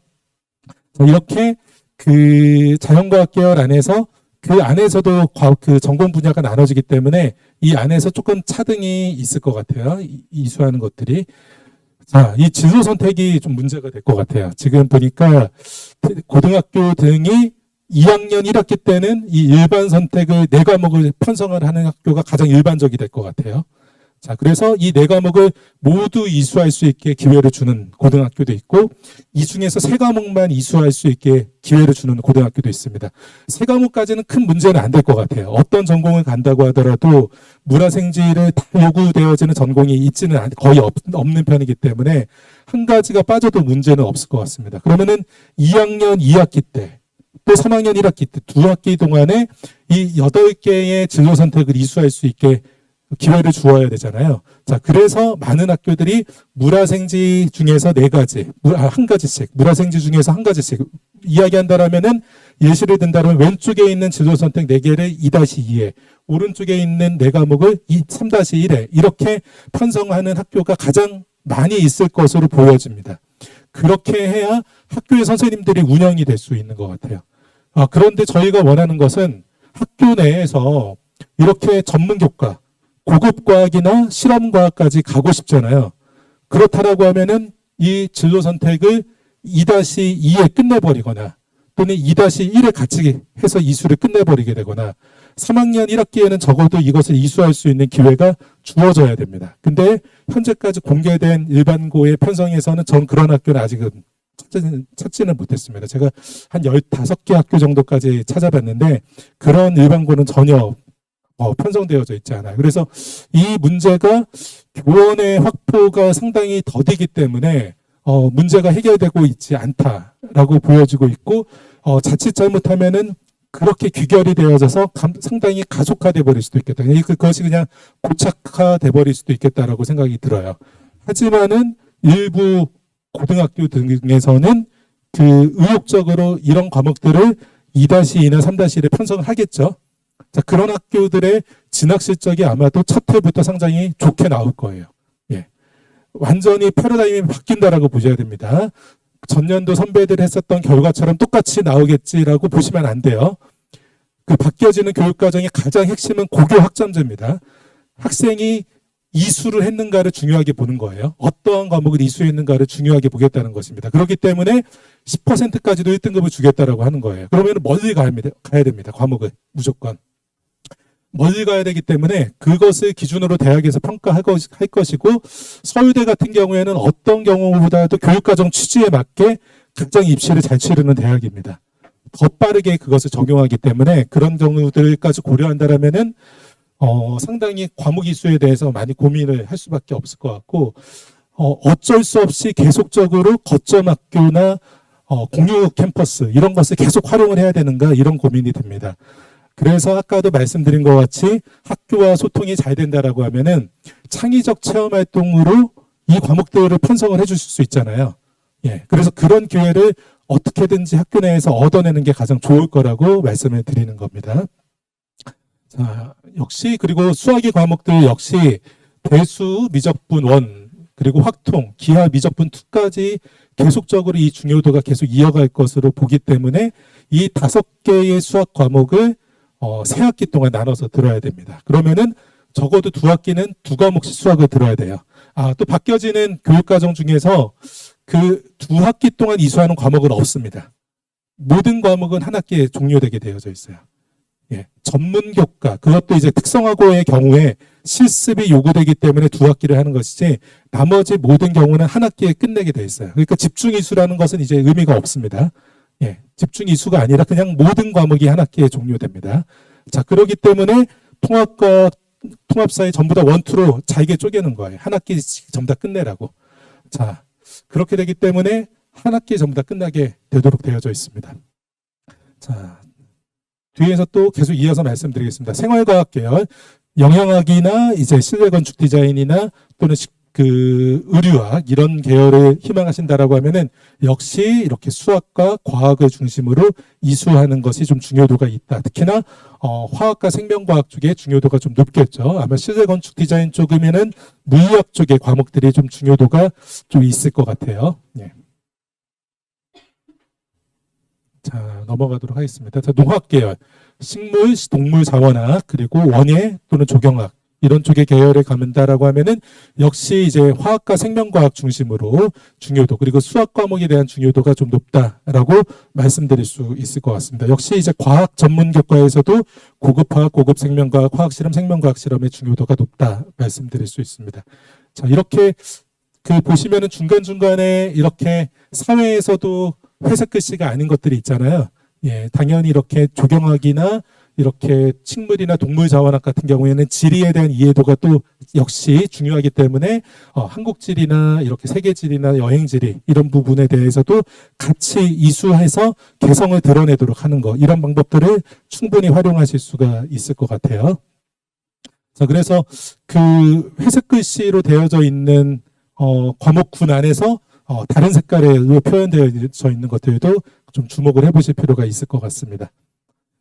이렇게 그 자연과학 계열 안에서 그 안에서도 그 전공 분야가 나눠지기 때문에 이 안에서 조금 차등이 있을 것 같아요. 이수하는 것들이. 자, 이 진로 선택이 좀 문제가 될 것 같아요. 지금 보니까 고등학교 등이 2학년 1학기 때는 이 일반 선택을 4과목을 편성을 하는 학교가 가장 일반적이 될 것 같아요. 자, 그래서 이 4과목을 모두 이수할 수 있게 기회를 주는 고등학교도 있고 이 중에서 3과목만 이수할 수 있게 기회를 주는 고등학교도 있습니다. 3과목까지는 큰 문제는 안 될 것 같아요. 어떤 전공을 간다고 하더라도 물화생지를 다 요구되어지는 전공이 있지는 거의 없는 편이기 때문에 한 가지가 빠져도 문제는 없을 것 같습니다. 그러면은 2학년 2학기 때 또 3학년 1학기 때 2학기 동안에 이 8개의 진로 선택을 이수할 수 있게 기회를 주어야 되잖아요. 자, 그래서 많은 학교들이 물화생지 중에서 4가지, 한 가지씩, 물화생지 중에서 한 가지씩 이야기한다라면은 예시를 든다면 왼쪽에 있는 진로 선택 4개를 2-2에, 오른쪽에 있는 4과목을 3-1에 이렇게 편성하는 학교가 가장 많이 있을 것으로 보여집니다. 그렇게 해야 학교의 선생님들이 운영이 될 수 있는 것 같아요. 그런데 저희가 원하는 것은 학교 내에서 이렇게 전문교과, 고급과학이나 실험과학까지 가고 싶잖아요. 그렇다라고 하면은 이 진로 선택을 2-2에 끝내버리거나 또는 2-1에 같이 해서 이수를 끝내버리게 되거나 3학년 1학기에는 적어도 이것을 이수할 수 있는 기회가 주어져야 됩니다. 근데 현재까지 공개된 일반고의 편성에서는 전 그런 학교는 아직은 찾지는 못했습니다. 제가 한 15개 학교 정도까지 찾아봤는데 그런 일반고는 전혀 편성되어져 있지 않아요. 그래서 이 문제가 교원의 확보가 상당히 더디기 때문에 문제가 해결되고 있지 않다라고 보여지고 있고 자칫 잘못하면은 그렇게 귀결이 되어져서 상당히 가속화돼 버릴 수도 있겠다. 그것이 그냥 고착화돼 버릴 수도 있겠다라고 생각이 들어요. 하지만은 일부 고등학교 등에서는 그 의욕적으로 이런 과목들을 2-2나 3-1에 편성을 하겠죠. 자, 그런 학교들의 진학 실적이 아마도 첫 해부터 상당히 좋게 나올 거예요. 예. 완전히 패러다임이 바뀐다라고 보셔야 됩니다. 전년도 선배들 했었던 결과처럼 똑같이 나오겠지라고 보시면 안 돼요. 그 바뀌어지는 교육과정의 가장 핵심은 고교 학점제입니다. 학생이 이수를 했는가를 중요하게 보는 거예요. 어떠한 과목을 이수했는가를 중요하게 보겠다는 것입니다. 그렇기 때문에 10%까지도 1등급을 주겠다라고 하는 거예요. 그러면 멀리 가야 됩니다. 과목을 무조건. 멀리 가야 되기 때문에 그것을 기준으로 대학에서 평가할 것이고 서울대 같은 경우에는 어떤 경우보다도 교육과정 취지에 맞게 가장 입시를 잘 치르는 대학입니다. 더 빠르게 그것을 적용하기 때문에 그런 경우들까지 고려한다면은 상당히 과목 이수에 대해서 많이 고민을 할 수밖에 없을 것 같고 어쩔 수 없이 계속적으로 거점 학교나 공유 캠퍼스 이런 것을 계속 활용을 해야 되는가 이런 고민이 듭니다. 그래서 아까도 말씀드린 것 같이 학교와 소통이 잘 된다라고 하면은 창의적 체험 활동으로 이 과목들을 편성을 해주실 수 있잖아요. 예, 그래서 그런 기회를 어떻게든지 학교 내에서 얻어내는 게 가장 좋을 거라고 말씀을 드리는 겁니다. 자, 역시 그리고 수학의 과목들 역시 배수, 미적분 1 그리고 확통, 기하, 미적분 2까지 계속적으로 이 중요도가 계속 이어갈 것으로 보기 때문에 이 5개의 수학 과목을 3학기 동안 나눠서 들어야 됩니다. 그러면은 적어도 2학기는 2과목씩 수학을 들어야 돼요. 또 바뀌어지는 교육과정 중에서 그 2학기 동안 이수하는 과목은 없습니다. 모든 과목은 한 학기에 종료되게 되어져 있어요. 예, 전문교과, 그것도 이제 특성화고의 경우에 실습이 요구되기 때문에 2학기를 하는 것이지 나머지 모든 경우는 한 학기에 끝내게 돼 있어요. 그러니까 집중 이수라는 것은 이제 의미가 없습니다. 예, 집중 이수가 아니라 그냥 모든 과목이 한 학기에 종료됩니다. 자, 그렇기 때문에 통합과 통합사회 전부 다 1, 2로 잘게 쪼개는 거예요. 한 학기씩 전부 다 끝내라고. 자, 그렇게 되기 때문에 한 학기 전부 다 끝나게 되도록 되어져 있습니다. 자, 뒤에서 또 계속 이어서 말씀드리겠습니다. 생활과학 계열, 영양학이나 이제 실내건축 디자인이나 또는 그 의류학 이런 계열을 희망하신다라고 하면은 역시 이렇게 수학과 과학을 중심으로 이수하는 것이 좀 중요도가 있다. 특히나 화학과 생명과학 쪽에 중요도가 좀 높겠죠. 아마 실내건축 디자인 쪽이면은 물리학 쪽의 과목들이 좀 중요도가 좀 있을 것 같아요. 예. 자, 넘어가도록 하겠습니다. 자, 농학 계열, 식물, 동물 자원학 그리고 원예 또는 조경학 이런 쪽의 계열에 가면다라고 하면은 역시 이제 화학과 생명과학 중심으로 중요도 그리고 수학 과목에 대한 중요도가 좀 높다라고 말씀드릴 수 있을 것 같습니다. 역시 이제 과학 전문 교과에서도 고급화학, 고급 생명과학, 화학 실험, 생명과학 실험의 중요도가 높다 말씀드릴 수 있습니다. 자, 이렇게 그 보시면은 중간중간에 이렇게 사회에서도 회색 글씨가 아닌 것들이 있잖아요. 예, 당연히 이렇게 조경학이나 이렇게 식물이나 동물 자원학 같은 경우에는 지리에 대한 이해도가 또 역시 중요하기 때문에 한국지리나 이렇게 세계지리나 여행지리 이런 부분에 대해서도 같이 이수해서 개성을 드러내도록 하는 거 이런 방법들을 충분히 활용하실 수가 있을 것 같아요. 자, 그래서 그 회색 글씨로 되어져 있는 과목군 안에서 다른 색깔로 표현되어 있는 것들도 좀 주목을 해보실 필요가 있을 것 같습니다.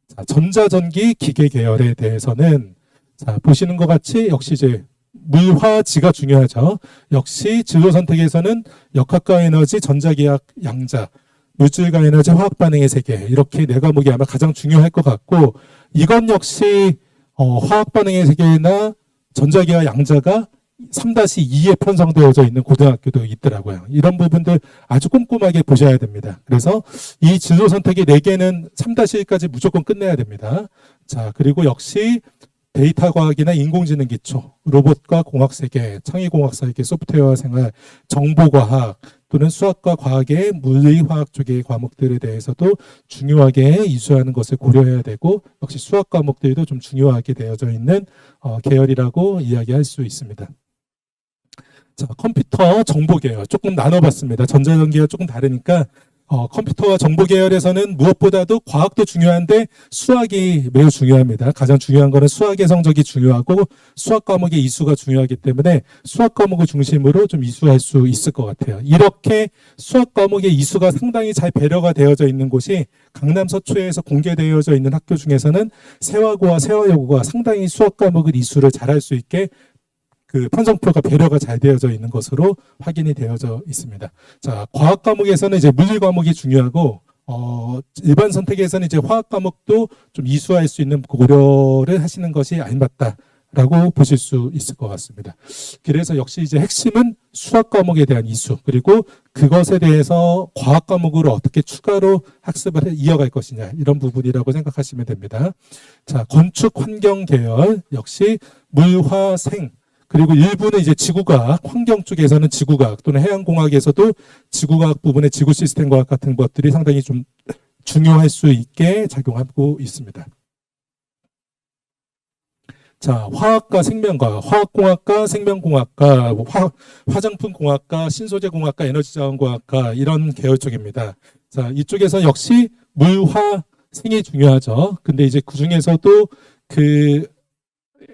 자, 전자전기 기계 계열에 대해서는 자, 보시는 것 같이 역시 이제 물화지가 중요하죠. 역시 진로 선택에서는 역학과 에너지, 전자기학, 양자, 물질과 에너지, 화학 반응의 세계 이렇게 네 과목이 아마 가장 중요할 것 같고 이건 역시 화학 반응의 세계나 전자기학, 양자가 3-2에 편성되어져 있는 고등학교도 있더라고요. 이런 부분들 아주 꼼꼼하게 보셔야 됩니다. 그래서 이 진로 선택의 4개는 3-1까지 무조건 끝내야 됩니다. 자, 그리고 역시 데이터 과학이나 인공지능 기초, 로봇과 공학 세계, 창의공학 세계, 소프트웨어 생활, 정보과학 또는 수학과 과학의 물리화학 쪽의 과목들에 대해서도 중요하게 이수하는 것을 고려해야 되고 역시 수학 과목들도 좀 중요하게 되어져 있는 계열이라고 이야기할 수 있습니다. 자, 컴퓨터 정보 계열 조금 나눠봤습니다. 전자전기가 조금 다르니까 컴퓨터와 정보 계열에서는 무엇보다도 과학도 중요한데 수학이 매우 중요합니다. 가장 중요한 거는 수학의 성적이 중요하고 수학 과목의 이수가 중요하기 때문에 수학 과목을 중심으로 좀 이수할 수 있을 것 같아요. 이렇게 수학 과목의 이수가 상당히 잘 배려가 되어져 있는 곳이 강남 서초에서 공개되어져 있는 학교 중에서는 세화고와 세화여고가 상당히 수학 과목을 이수를 잘할 수 있게 그 편성표가 배려가 잘 되어져 있는 것으로 확인이 되어져 있습니다. 자, 과학 과목에서는 이제 물리 과목이 중요하고, 일반 선택에서는 이제 화학 과목도 좀 이수할 수 있는 고려를 하시는 것이 알맞다라고 보실 수 있을 것 같습니다. 그래서 역시 이제 핵심은 수학 과목에 대한 이수, 그리고 그것에 대해서 과학 과목으로 어떻게 추가로 학습을 이어갈 것이냐, 이런 부분이라고 생각하시면 됩니다. 자, 건축 환경 계열, 역시 물, 화, 생, 그리고 일부는 이제 지구과학, 환경 쪽에서는 지구과학 또는 해양공학에서도 지구과학 부분의 지구 시스템과학 같은 것들이 상당히 좀 중요할 수 있게 작용하고 있습니다. 자, 화학과 생명과학, 화학공학과, 생명공학과, 화장품공학과, 신소재공학과, 에너지자원공학과 이런 계열 쪽입니다. 자, 이쪽에서 역시 물, 화, 생이 중요하죠. 근데 이제 그 중에서도 그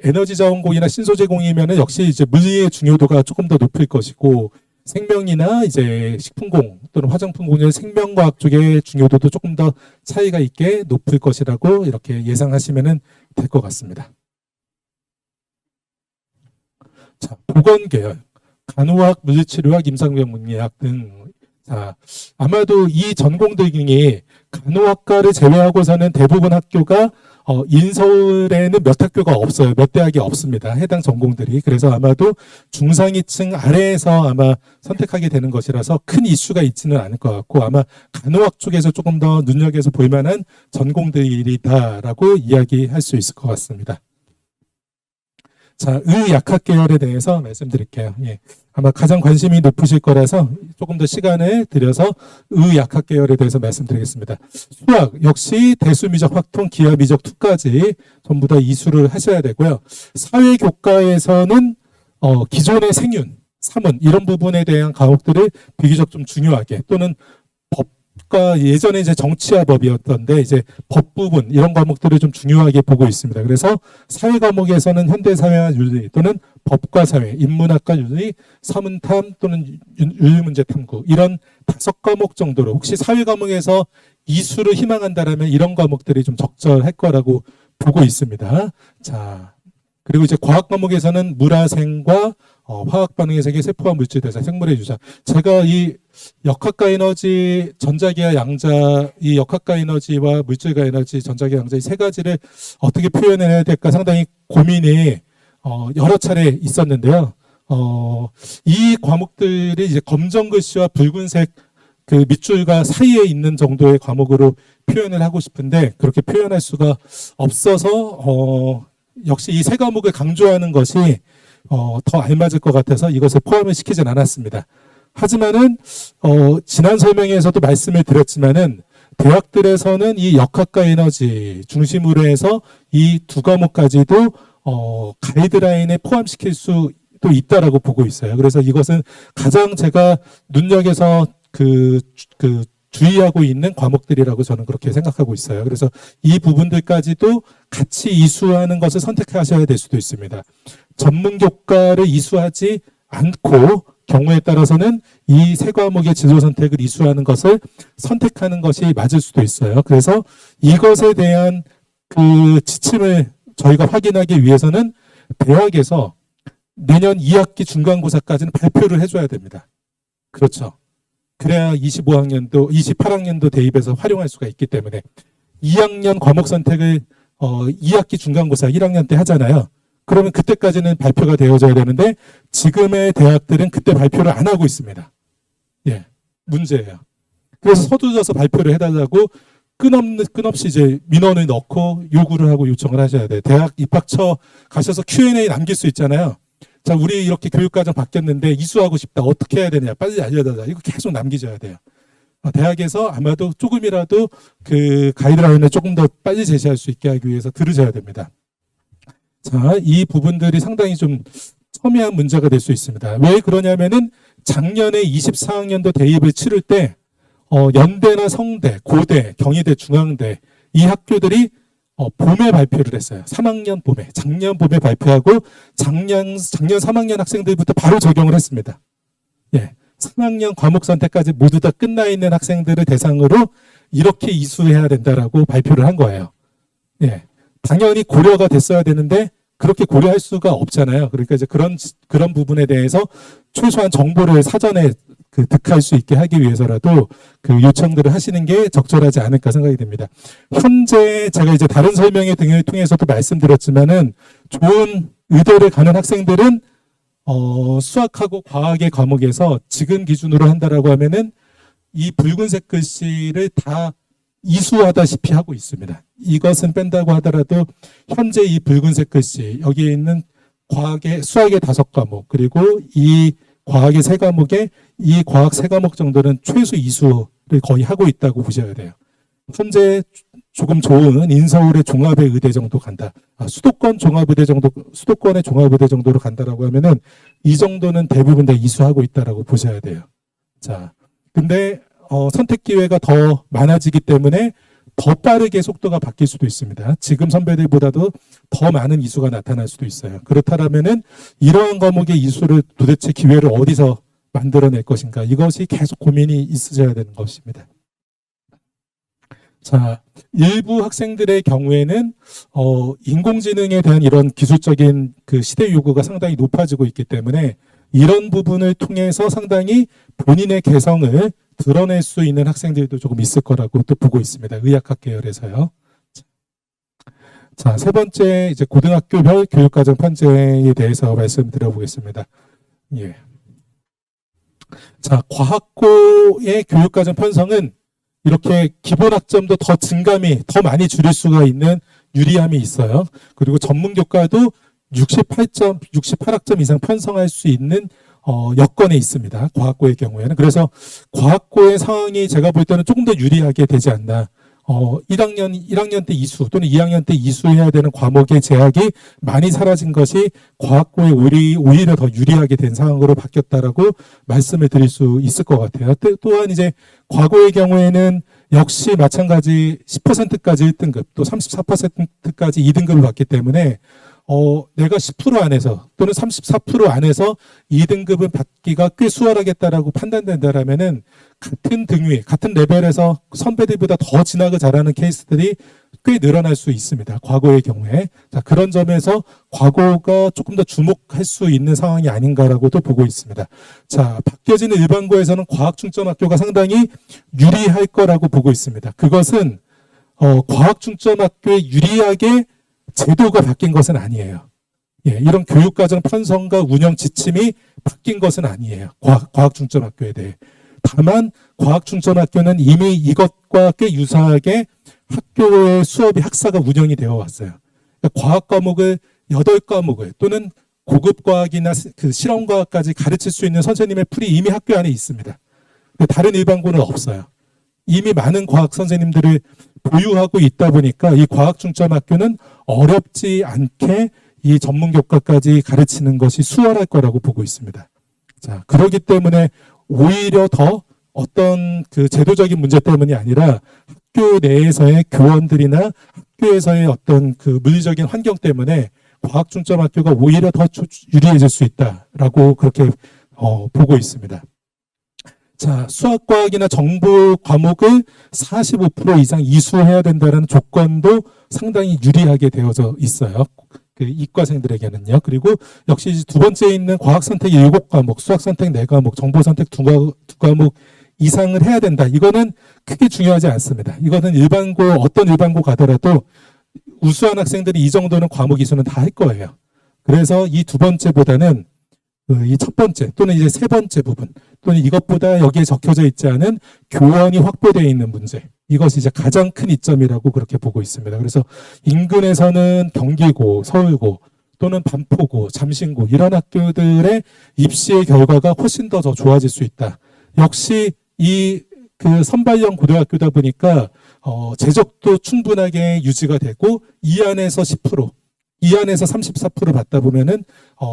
에너지 자원공이나 신소재 공이면은 역시 이제 물리의 중요도가 조금 더 높을 것이고 생명이나 이제 식품공 또는 화장품공의 생명과학 쪽의 중요도도 조금 더 차이가 있게 높을 것이라고 이렇게 예상하시면 될 것 같습니다. 자, 보건 계열, 간호학, 물리치료학, 임상병문의학 등. 자, 아마도 이 전공들 중에 간호학과를 제외하고서는 대부분 학교가 인서울에는 몇 학교가 없어요. 몇 대학이 없습니다. 해당 전공들이. 그래서 아마도 중상위층 아래에서 아마 선택하게 되는 것이라서 큰 이슈가 있지는 않을 것 같고 아마 간호학 쪽에서 조금 더 눈여겨서 볼 만한 전공들이다라고 이야기할 수 있을 것 같습니다. 자, 의약학 계열에 대해서 말씀드릴게요. 예. 아마 가장 관심이 높으실 거라서 조금 더 시간을 들여서 의약학 계열에 대해서 말씀드리겠습니다. 수학, 역시 대수미적, 확통, 기하미적 2까지 전부 다 이수를 하셔야 되고요. 사회교과에서는 기존의 생윤, 사문 이런 부분에 대한 과목들을 비교적 좀 중요하게 또는 법과 예전에 이제 정치와 법이었던데 이제 법 부분 이런 과목들을 좀 중요하게 보고 있습니다. 그래서 사회 과목에서는 현대사회와 윤리 또는 법과 사회, 인문학과 윤리, 사문탐 또는 윤리문제 탐구 이런 5과목 정도로 혹시 사회 과목에서 이수를 희망한다라면 이런 과목들이 좀 적절할 거라고 보고 있습니다. 자, 그리고 이제 과학 과목에서는 물화생과 화학 반응의 세계, 세포와 물질 대사, 생물의 유전. 제가 이 역학과 에너지, 전자기와 양자, 이 역학과 에너지와 물질과 에너지, 전자기와 양자 이 세 가지를 어떻게 표현해야 될까 상당히 고민이 여러 차례 있었는데요. 이 과목들이 이제 검정 글씨와 붉은색 그 밑줄과 사이에 있는 정도의 과목으로 표현을 하고 싶은데 그렇게 표현할 수가 없어서 역시 이 세 과목을 강조하는 것이 더 알맞을 것 같아서 이것을 포함을 시키진 않았습니다. 하지만은 지난 설명에서도 말씀을 드렸지만은 대학들에서는 이 역학과 에너지 중심으로 해서 이 2과목까지도 가이드라인에 포함시킬 수도 있다라고 보고 있어요. 그래서 이것은 가장 제가 눈여겨서 주의하고 있는 과목들이라고 저는 그렇게 생각하고 있어요. 그래서 이 부분들까지도 같이 이수하는 것을 선택하셔야 될 수도 있습니다. 전문 교과를 이수하지 않고 경우에 따라서는 이 세 과목의 진로 선택을 이수하는 것을 선택하는 것이 맞을 수도 있어요. 그래서 이것에 대한 그 지침을 저희가 확인하기 위해서는 대학에서 내년 2학기 중간고사까지는 발표를 해줘야 됩니다. 그렇죠. 그래야 25학년도, 28학년도 대입에서 활용할 수가 있기 때문에 2학년 과목 선택을 2학기 중간고사 1학년 때 하잖아요. 그러면 그때까지는 발표가 되어져야 되는데 지금의 대학들은 그때 발표를 안 하고 있습니다. 예, 문제예요. 그래서 서두져서 발표를 해달라고 끊없이 이제 민원을 넣고 요구를 하고 요청을 하셔야 돼요. 대학 입학처 가셔서 Q&A 남길 수 있잖아요. 자, 우리 이렇게 교육과정 바뀌었는데 이수하고 싶다. 어떻게 해야 되냐. 빨리 알려달라. 이거 계속 남기셔야 돼요. 대학에서 아마도 조금이라도 그 가이드라인을 조금 더 빨리 제시할 수 있게 하기 위해서 들으셔야 됩니다. 자, 이 부분들이 상당히 좀 첨예한 문제가 될 수 있습니다. 왜 그러냐면은 작년에 24학년도 대입을 치를 때 연대나 성대, 고대, 경희대, 중앙대 이 학교들이 봄에 발표를 했어요. 3학년 봄에, 작년 봄에 발표하고 작년 3학년 학생들부터 바로 적용을 했습니다. 예, 3학년 과목 선택까지 모두 다 끝나 있는 학생들을 대상으로 이렇게 이수해야 된다라고 발표를 한 거예요. 예, 당연히 고려가 됐어야 되는데 그렇게 고려할 수가 없잖아요. 그러니까 이제 그런 부분에 대해서 최소한 정보를 사전에 득할 수 있게 하기 위해서라도 그 요청들을 하시는 게 적절하지 않을까 생각이 됩니다. 현재 제가 이제 다른 설명회 등을 통해서도 말씀드렸지만은 좋은 의대를 가는 학생들은 수학하고 과학의 과목에서 지금 기준으로 한다라고 하면은 이 붉은색 글씨를 다 이수하다시피 하고 있습니다. 이것은 뺀다고 하더라도 현재 이 붉은색 글씨 여기에 있는 수학의 5과목 그리고 이 과학의 3과목에 이 과학 3과목 정도는 최소 이수를 거의 하고 있다고 보셔야 돼요. 현재 조금 좋은 인서울의 종합의 의대 정도 간다. 수도권의 종합의대 정도로 간다라고 하면은 이 정도는 대부분 다 이수하고 있다라고 보셔야 돼요. 자, 근데 선택 기회가 더 많아지기 때문에 더 빠르게 속도가 바뀔 수도 있습니다. 지금 선배들보다도 더 많은 이수가 나타날 수도 있어요. 그렇다면은 이러한 과목의 이수를 도대체 기회를 어디서 만들어낼 것인가 이것이 계속 고민이 있으셔야 되는 것입니다. 자, 일부 학생들의 경우에는 인공지능에 대한 이런 기술적인 그 시대 요구가 상당히 높아지고 있기 때문에 이런 부분을 통해서 상당히 본인의 개성을 드러낼 수 있는 학생들도 조금 있을 거라고 또 보고 있습니다. 의학학 계열에서요. 자, 3번째 이제 고등학교별 교육과정 편제에 대해서 말씀드려보겠습니다. 예. 자, 과학고의 교육과정 편성은 이렇게 기본 학점도 더 더 많이 줄일 수가 있는 유리함이 있어요. 그리고 전문 교과도 68학점 이상 편성할 수 있는 여건에 있습니다. 과학고의 경우에는. 그래서 과학고의 상황이 제가 볼 때는 조금 더 유리하게 되지 않나. 1학년 때 이수 또는 2학년 때 이수해야 되는 과목의 제약이 많이 사라진 것이 과학고에 오히려 더 유리하게 된 상황으로 바뀌었다라고 말씀을 드릴 수 있을 것 같아요. 또한 이제 과거의 경우에는 역시 마찬가지 10%까지 1등급 또 34%까지 2등급을 받기 때문에 내가 10% 안에서 또는 34% 안에서 2등급은 받기가 꽤 수월하겠다라고 판단된다라면은 같은 등위, 같은 레벨에서 선배들보다 더 진학을 잘하는 케이스들이 꽤 늘어날 수 있습니다. 과거의 경우에. 자, 그런 점에서 과거가 조금 더 주목할 수 있는 상황이 아닌가라고도 보고 있습니다. 자, 바뀌어지는 일반고에서는 과학중점학교가 상당히 유리할 거라고 보고 있습니다. 그것은 과학중점학교에 유리하게 제도가 바뀐 것은 아니에요. 예, 이런 교육과정 편성과 운영 지침이 바뀐 것은 아니에요. 과학중점학교에 대해. 다만 과학중점학교는 이미 이것과 꽤 유사하게 학교의 수업이 학사가 운영이 되어 왔어요. 그러니까 과학 과목을 8과목을 또는 고급 과학이나 그 실험 과학까지 가르칠 수 있는 선생님의 풀이 이미 학교 안에 있습니다. 다른 일반고는 없어요. 이미 많은 과학 선생님들을 보유하고 있다 보니까 이 과학중점학교는 어렵지 않게 이 전문 교과까지 가르치는 것이 수월할 거라고 보고 있습니다. 자, 그렇기 때문에 오히려 더 어떤 그 제도적인 문제 때문이 아니라 학교 내에서의 교원들이나 학교에서의 어떤 그 물리적인 환경 때문에 과학중점학교가 오히려 더 유리해질 수 있다라고 그렇게 보고 있습니다. 자, 수학과학이나 정보 과목을 45% 이상 이수해야 된다는 조건도 상당히 유리하게 되어져 있어요. 그 이과생들에게는요. 그리고 역시 이제 두 번째 있는 과학 선택 7과목, 수학 선택 4과목, 정보 선택 2과목 이상을 해야 된다. 이거는 크게 중요하지 않습니다. 이거는 일반고, 어떤 일반고 가더라도 우수한 학생들이 이 정도는 과목 이수는 다 할 거예요. 그래서 이 두 번째보다는 이 첫 번째 또는 이제 세 번째 부분 또는 이것보다 여기에 적혀져 있지 않은 교원이 확보되어 있는 문제. 이것이 이제 가장 큰 이점이라고 그렇게 보고 있습니다. 그래서 인근에서는 경기고, 서울고 또는 반포고, 잠신고 이런 학교들의 입시의 결과가 훨씬 더 좋아질 수 있다. 역시 이 그 선발형 고등학교다 보니까 재적도 충분하게 유지가 되고 이 안에서 10%, 이 안에서 34% 받다 보면은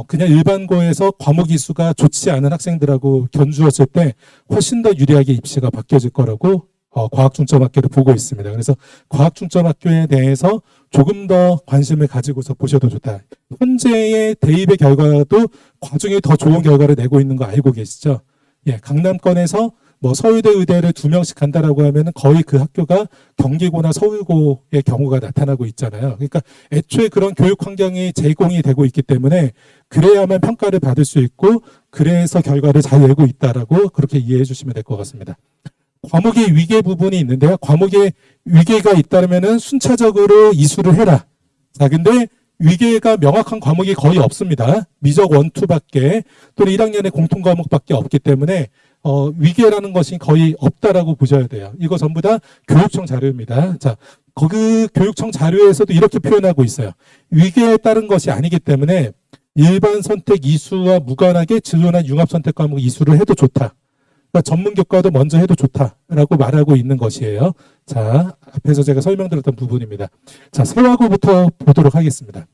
그냥 일반고에서 과목 이수가 좋지 않은 학생들하고 견주었을 때 훨씬 더 유리하게 입시가 바뀌어질 거라고 과학중점학교를 보고 있습니다. 그래서 과학중점학교에 대해서 조금 더 관심을 가지고서 보셔도 좋다. 현재의 대입의 결과도 과중에 더 좋은 결과를 내고 있는 거 알고 계시죠? 예, 강남권에서 뭐 서울대 의대를 2명씩 간다라고 하면은 거의 그 학교가 경기고나 서울고의 경우가 나타나고 있잖아요. 그러니까 애초에 그런 교육 환경이 제공이 되고 있기 때문에 그래야만 평가를 받을 수 있고 그래서 결과를 잘 내고 있다라고 그렇게 이해해 주시면 될 것 같습니다. 과목의 위계 부분이 있는데요. 과목에 위계가 있다면은 순차적으로 이수를 해라. 자, 근데 위계가 명확한 과목이 거의 없습니다. 미적 1, 2밖에 또는 1학년의 공통 과목밖에 없기 때문에 위계라는 것이 거의 없다라고 보셔야 돼요. 이거 전부 다 교육청 자료입니다. 자, 거기 교육청 자료에서도 이렇게 표현하고 있어요. 위계에 따른 것이 아니기 때문에 일반 선택 이수와 무관하게 진로나 융합 선택 과목 이수를 해도 좋다. 그러니까 전문 교과도 먼저 해도 좋다라고 말하고 있는 것이에요. 자, 앞에서 제가 설명드렸던 부분입니다. 자, 세화고부터 보도록 하겠습니다.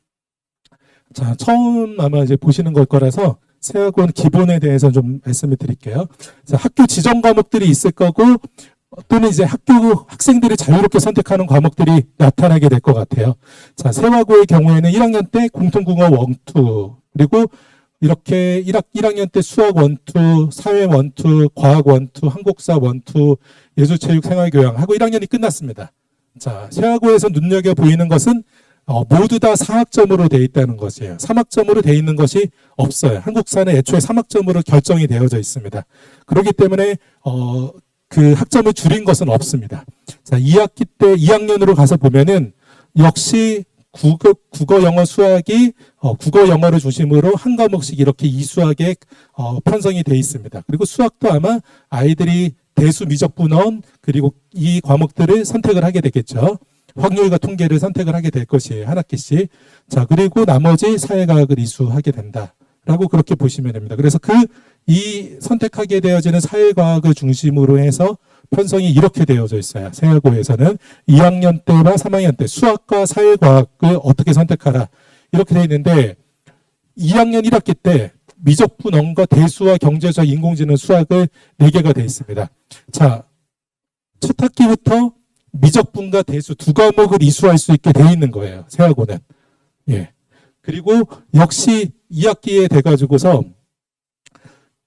자, 처음 아마 이제 보시는 걸 거라서 세학원 기본에 대해서 좀 말씀을 드릴게요. 자, 학교 지정 과목들이 있을 거고 또는 이제 학교 학생들이 자유롭게 선택하는 과목들이 나타나게 될 것 같아요. 자, 세화고의 경우에는 1학년 때 공통국어 1, 2 그리고 이렇게 1학년 때 수학 1, 2, 사회 1, 2, 과학 1, 2, 한국사 1, 2, 예술체육 생활교양 하고 1학년이 끝났습니다. 자, 세화고에서 눈여겨 보이는 것은 모두 다 4학점으로 되어 있다는 것이에요. 3학점으로 되어 있는 것이 없어요. 한국사는 애초에 3학점으로 결정이 되어져 있습니다. 그렇기 때문에 그 학점을 줄인 것은 없습니다. 자, 2학기 때 2학년으로 가서 보면은 역시 국어, 영어, 수학이 국어, 영어를 중심으로 한 과목씩 이렇게 이수하게 편성이 되어 있습니다. 그리고 수학도 아마 아이들이 대수, 미적, 분원 그리고 이 과목들을 선택을 하게 되겠죠. 확률과 통계를 선택을 하게 될 것이에요. 한 학기씩. 자, 그리고 나머지 사회과학을 이수하게 된다라고 그렇게 보시면 됩니다. 그래서 이 선택하게 되어지는 사회과학을 중심으로 해서 편성이 이렇게 되어져 있어요. 세화고에서는 2학년 때와 3학년 때 수학과 사회과학을 어떻게 선택하라 이렇게 되어 있는데 2학년 1학기 때 미적분원과 대수와 경제적 인공지능 수학을 4개가 되어 있습니다. 자, 첫 학기부터 미적분과 대수 2과목을 이수할 수 있게 되어 있는 거예요. 세화고는. 예. 그리고 역시 2학기에 돼가지고서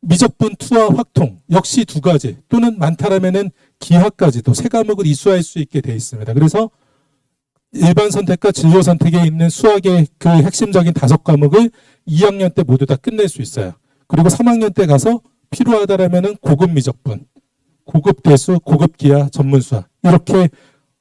미적분, 투와 확통 역시 2가지 또는 많다라면은 기하까지도 3과목을 이수할 수 있게 되어 있습니다. 그래서 일반 선택과 진로 선택에 있는 수학의 그 핵심적인 5과목을 2학년 때 모두 다 끝낼 수 있어요. 그리고 3학년 때 가서 필요하다라면은 고급 미적분, 고급 대수, 고급 기하, 전문 수학 이렇게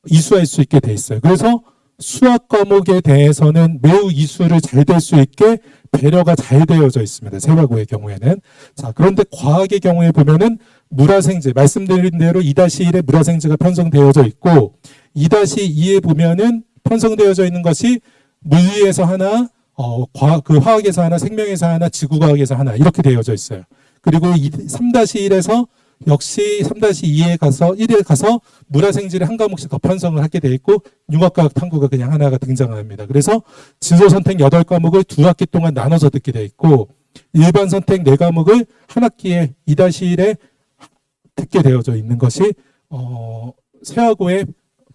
이수할 수 있게 돼 있어요. 그래서 수학 과목에 대해서는 매우 이수를 잘 될 수 있게 배려가 잘 되어져 있습니다. 세화고의 경우에는. 자, 그런데 과학의 경우에 보면은 물화생지, 말씀드린 대로 2-1에 물화생지가 편성되어져 있고 2-2에 보면은 편성되어져 있는 것이 물리에서 하나, 화학에서 하나, 생명에서 하나, 지구과학에서 하나 이렇게 되어져 있어요. 그리고 3-1에서 역시 3-2에 가서 1에 가서 물화생지를 한 과목씩 더 편성을 하게 돼 있고 융합과학 탐구가 그냥 하나가 등장합니다. 그래서 진로 선택 8과목을 2학기 동안 나눠서 듣게 돼 있고 일반 선택 4과목을 한 학기에 2-1에 듣게 되어져 있는 것이 세화고의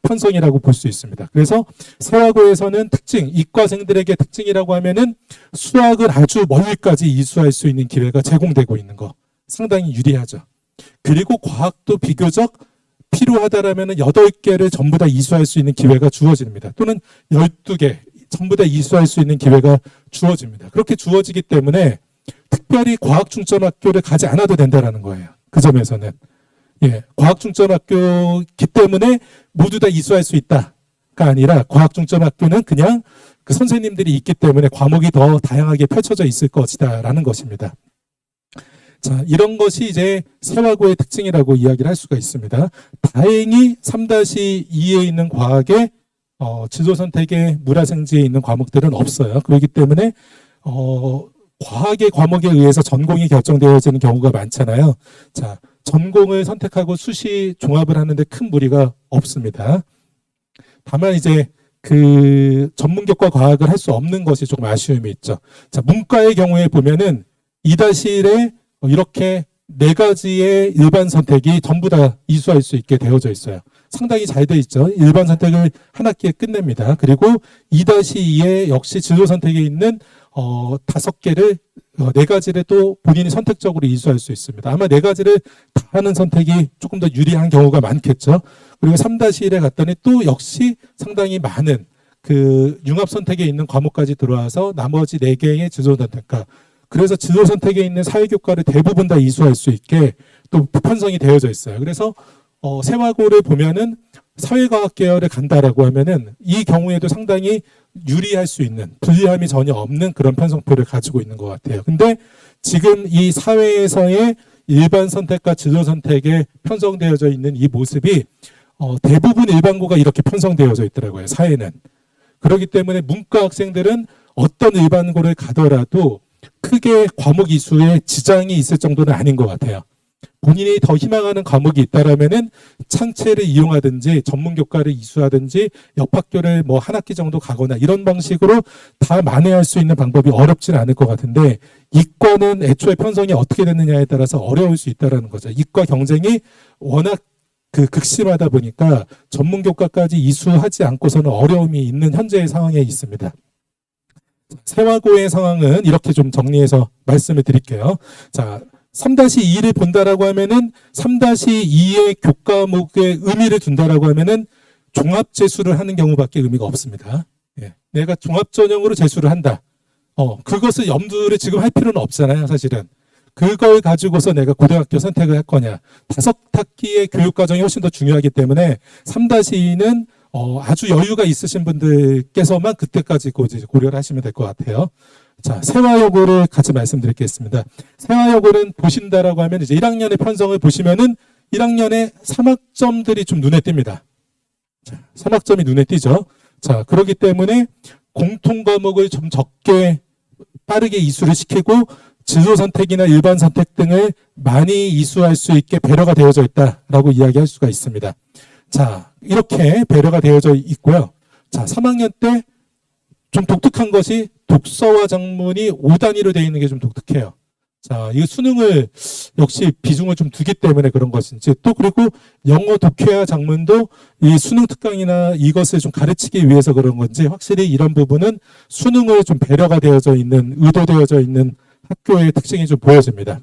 편성이라고 볼 수 있습니다. 그래서 세화고에서는 특징, 이과생들에게 특징이라고 하면은 수학을 아주 멀리까지 이수할 수 있는 기회가 제공되고 있는 거 상당히 유리하죠. 그리고 과학도 비교적 필요하다라면 8개를 전부 다 이수할 수 있는 기회가 주어집니다. 또는 12개, 전부 다 이수할 수 있는 기회가 주어집니다. 그렇게 주어지기 때문에 특별히 과학중점학교를 가지 않아도 된다라는 거예요. 그 점에서는. 예, 과학중점학교이기 때문에 모두 다 이수할 수 있다가 아니라 과학중점학교는 그냥 그 선생님들이 있기 때문에 과목이 더 다양하게 펼쳐져 있을 것이다라는 것입니다. 자, 이런 것이 이제 세화고의 특징이라고 이야기를 할 수가 있습니다. 다행히 3-2에 있는 과학의 지도 선택의 물화생지에 있는 과목들은 없어요. 그렇기 때문에 과학의 과목에 의해서 전공이 결정되어지는 경우가 많잖아요. 자, 전공을 선택하고 수시 종합을 하는데 큰 무리가 없습니다. 다만 이제 그 전문교과 과학을 할 수 없는 것이 조금 아쉬움이 있죠. 자, 문과의 경우에 보면은 2-1에 이렇게 4가지의 일반 선택이 전부 다 이수할 수 있게 되어져 있어요. 상당히 잘 돼 있죠. 일반 선택을 한 학기에 끝냅니다. 그리고 2-2에 역시 진로 선택에 있는 5개를 4가지를 또 본인이 선택적으로 이수할 수 있습니다. 아마 4가지를 다 하는 선택이 조금 더 유리한 경우가 많겠죠. 그리고 3-1에 갔더니 또 역시 상당히 많은 그 융합 선택에 있는 과목까지 들어와서 나머지 4개의 진로 선택과 그래서 진로 선택에 있는 사회교과를 대부분 다 이수할 수 있게 또 편성이 되어져 있어요. 그래서 세화고를 보면은 사회과학 계열을 간다라고 하면은 이 경우에도 상당히 유리할 수 있는 불리함이 전혀 없는 그런 편성표를 가지고 있는 것 같아요. 근데 지금 이 사회에서의 일반 선택과 진로 선택에 편성되어져 있는 이 모습이 대부분 일반고가 이렇게 편성되어져 있더라고요. 사회는. 그렇기 때문에 문과 학생들은 어떤 일반고를 가더라도 크게 과목 이수에 지장이 있을 정도는 아닌 것 같아요. 본인이 더 희망하는 과목이 있다라면은 창체를 이용하든지 전문교과를 이수하든지 옆학교를 뭐 한 학기 정도 가거나 이런 방식으로 다 만회할 수 있는 방법이 어렵지는 않을 것 같은데 이과는 애초에 편성이 어떻게 됐느냐에 따라서 어려울 수 있다라는 거죠. 이과 경쟁이 워낙 극심하다 보니까 전문교과까지 이수하지 않고서는 어려움이 있는 현재의 상황에 있습니다. 세화고의 상황은 이렇게 좀 정리해서 말씀을 드릴게요. 자, 3-2를 본다라고 하면은 3-2의 교과목에 의미를 둔다라고 하면은 종합 재수를 하는 경우밖에 의미가 없습니다. 예. 내가 종합 전형으로 재수를 한다. 그것을 염두를 지금 할 필요는 없잖아요, 사실은. 그걸 가지고서 내가 고등학교 선택을 할 거냐. 5학기의 교육 과정이 훨씬 더 중요하기 때문에 3-2는 아주 여유가 있으신 분들께서만 그때까지 고려를 하시면 될 것 같아요. 자, 세화여고를 같이 말씀드리겠습니다. 세화여고는 보신다라고 하면 이제 1학년의 편성을 보시면은 1학년에 3학점들이 좀 눈에 띕니다. 자, 3학점이 눈에 띄죠. 자, 그렇기 때문에 공통 과목을 좀 적게 빠르게 이수를 시키고 진로 선택이나 일반 선택 등을 많이 이수할 수 있게 배려가 되어져 있다라고 이야기할 수가 있습니다. 자, 이렇게 배려가 되어져 있고요. 자, 3학년 때 좀 독특한 것이 독서와 작문이 5단위로 되어 있는 게 좀 독특해요. 자, 이 수능을 역시 비중을 좀 두기 때문에 그런 것인지 또 그리고 영어 독해와 작문도 이 수능 특강이나 이것을 좀 가르치기 위해서 그런 건지 확실히 이런 부분은 수능을 좀 배려가 되어져 있는 의도되어져 있는 학교의 특징이 좀 보여집니다.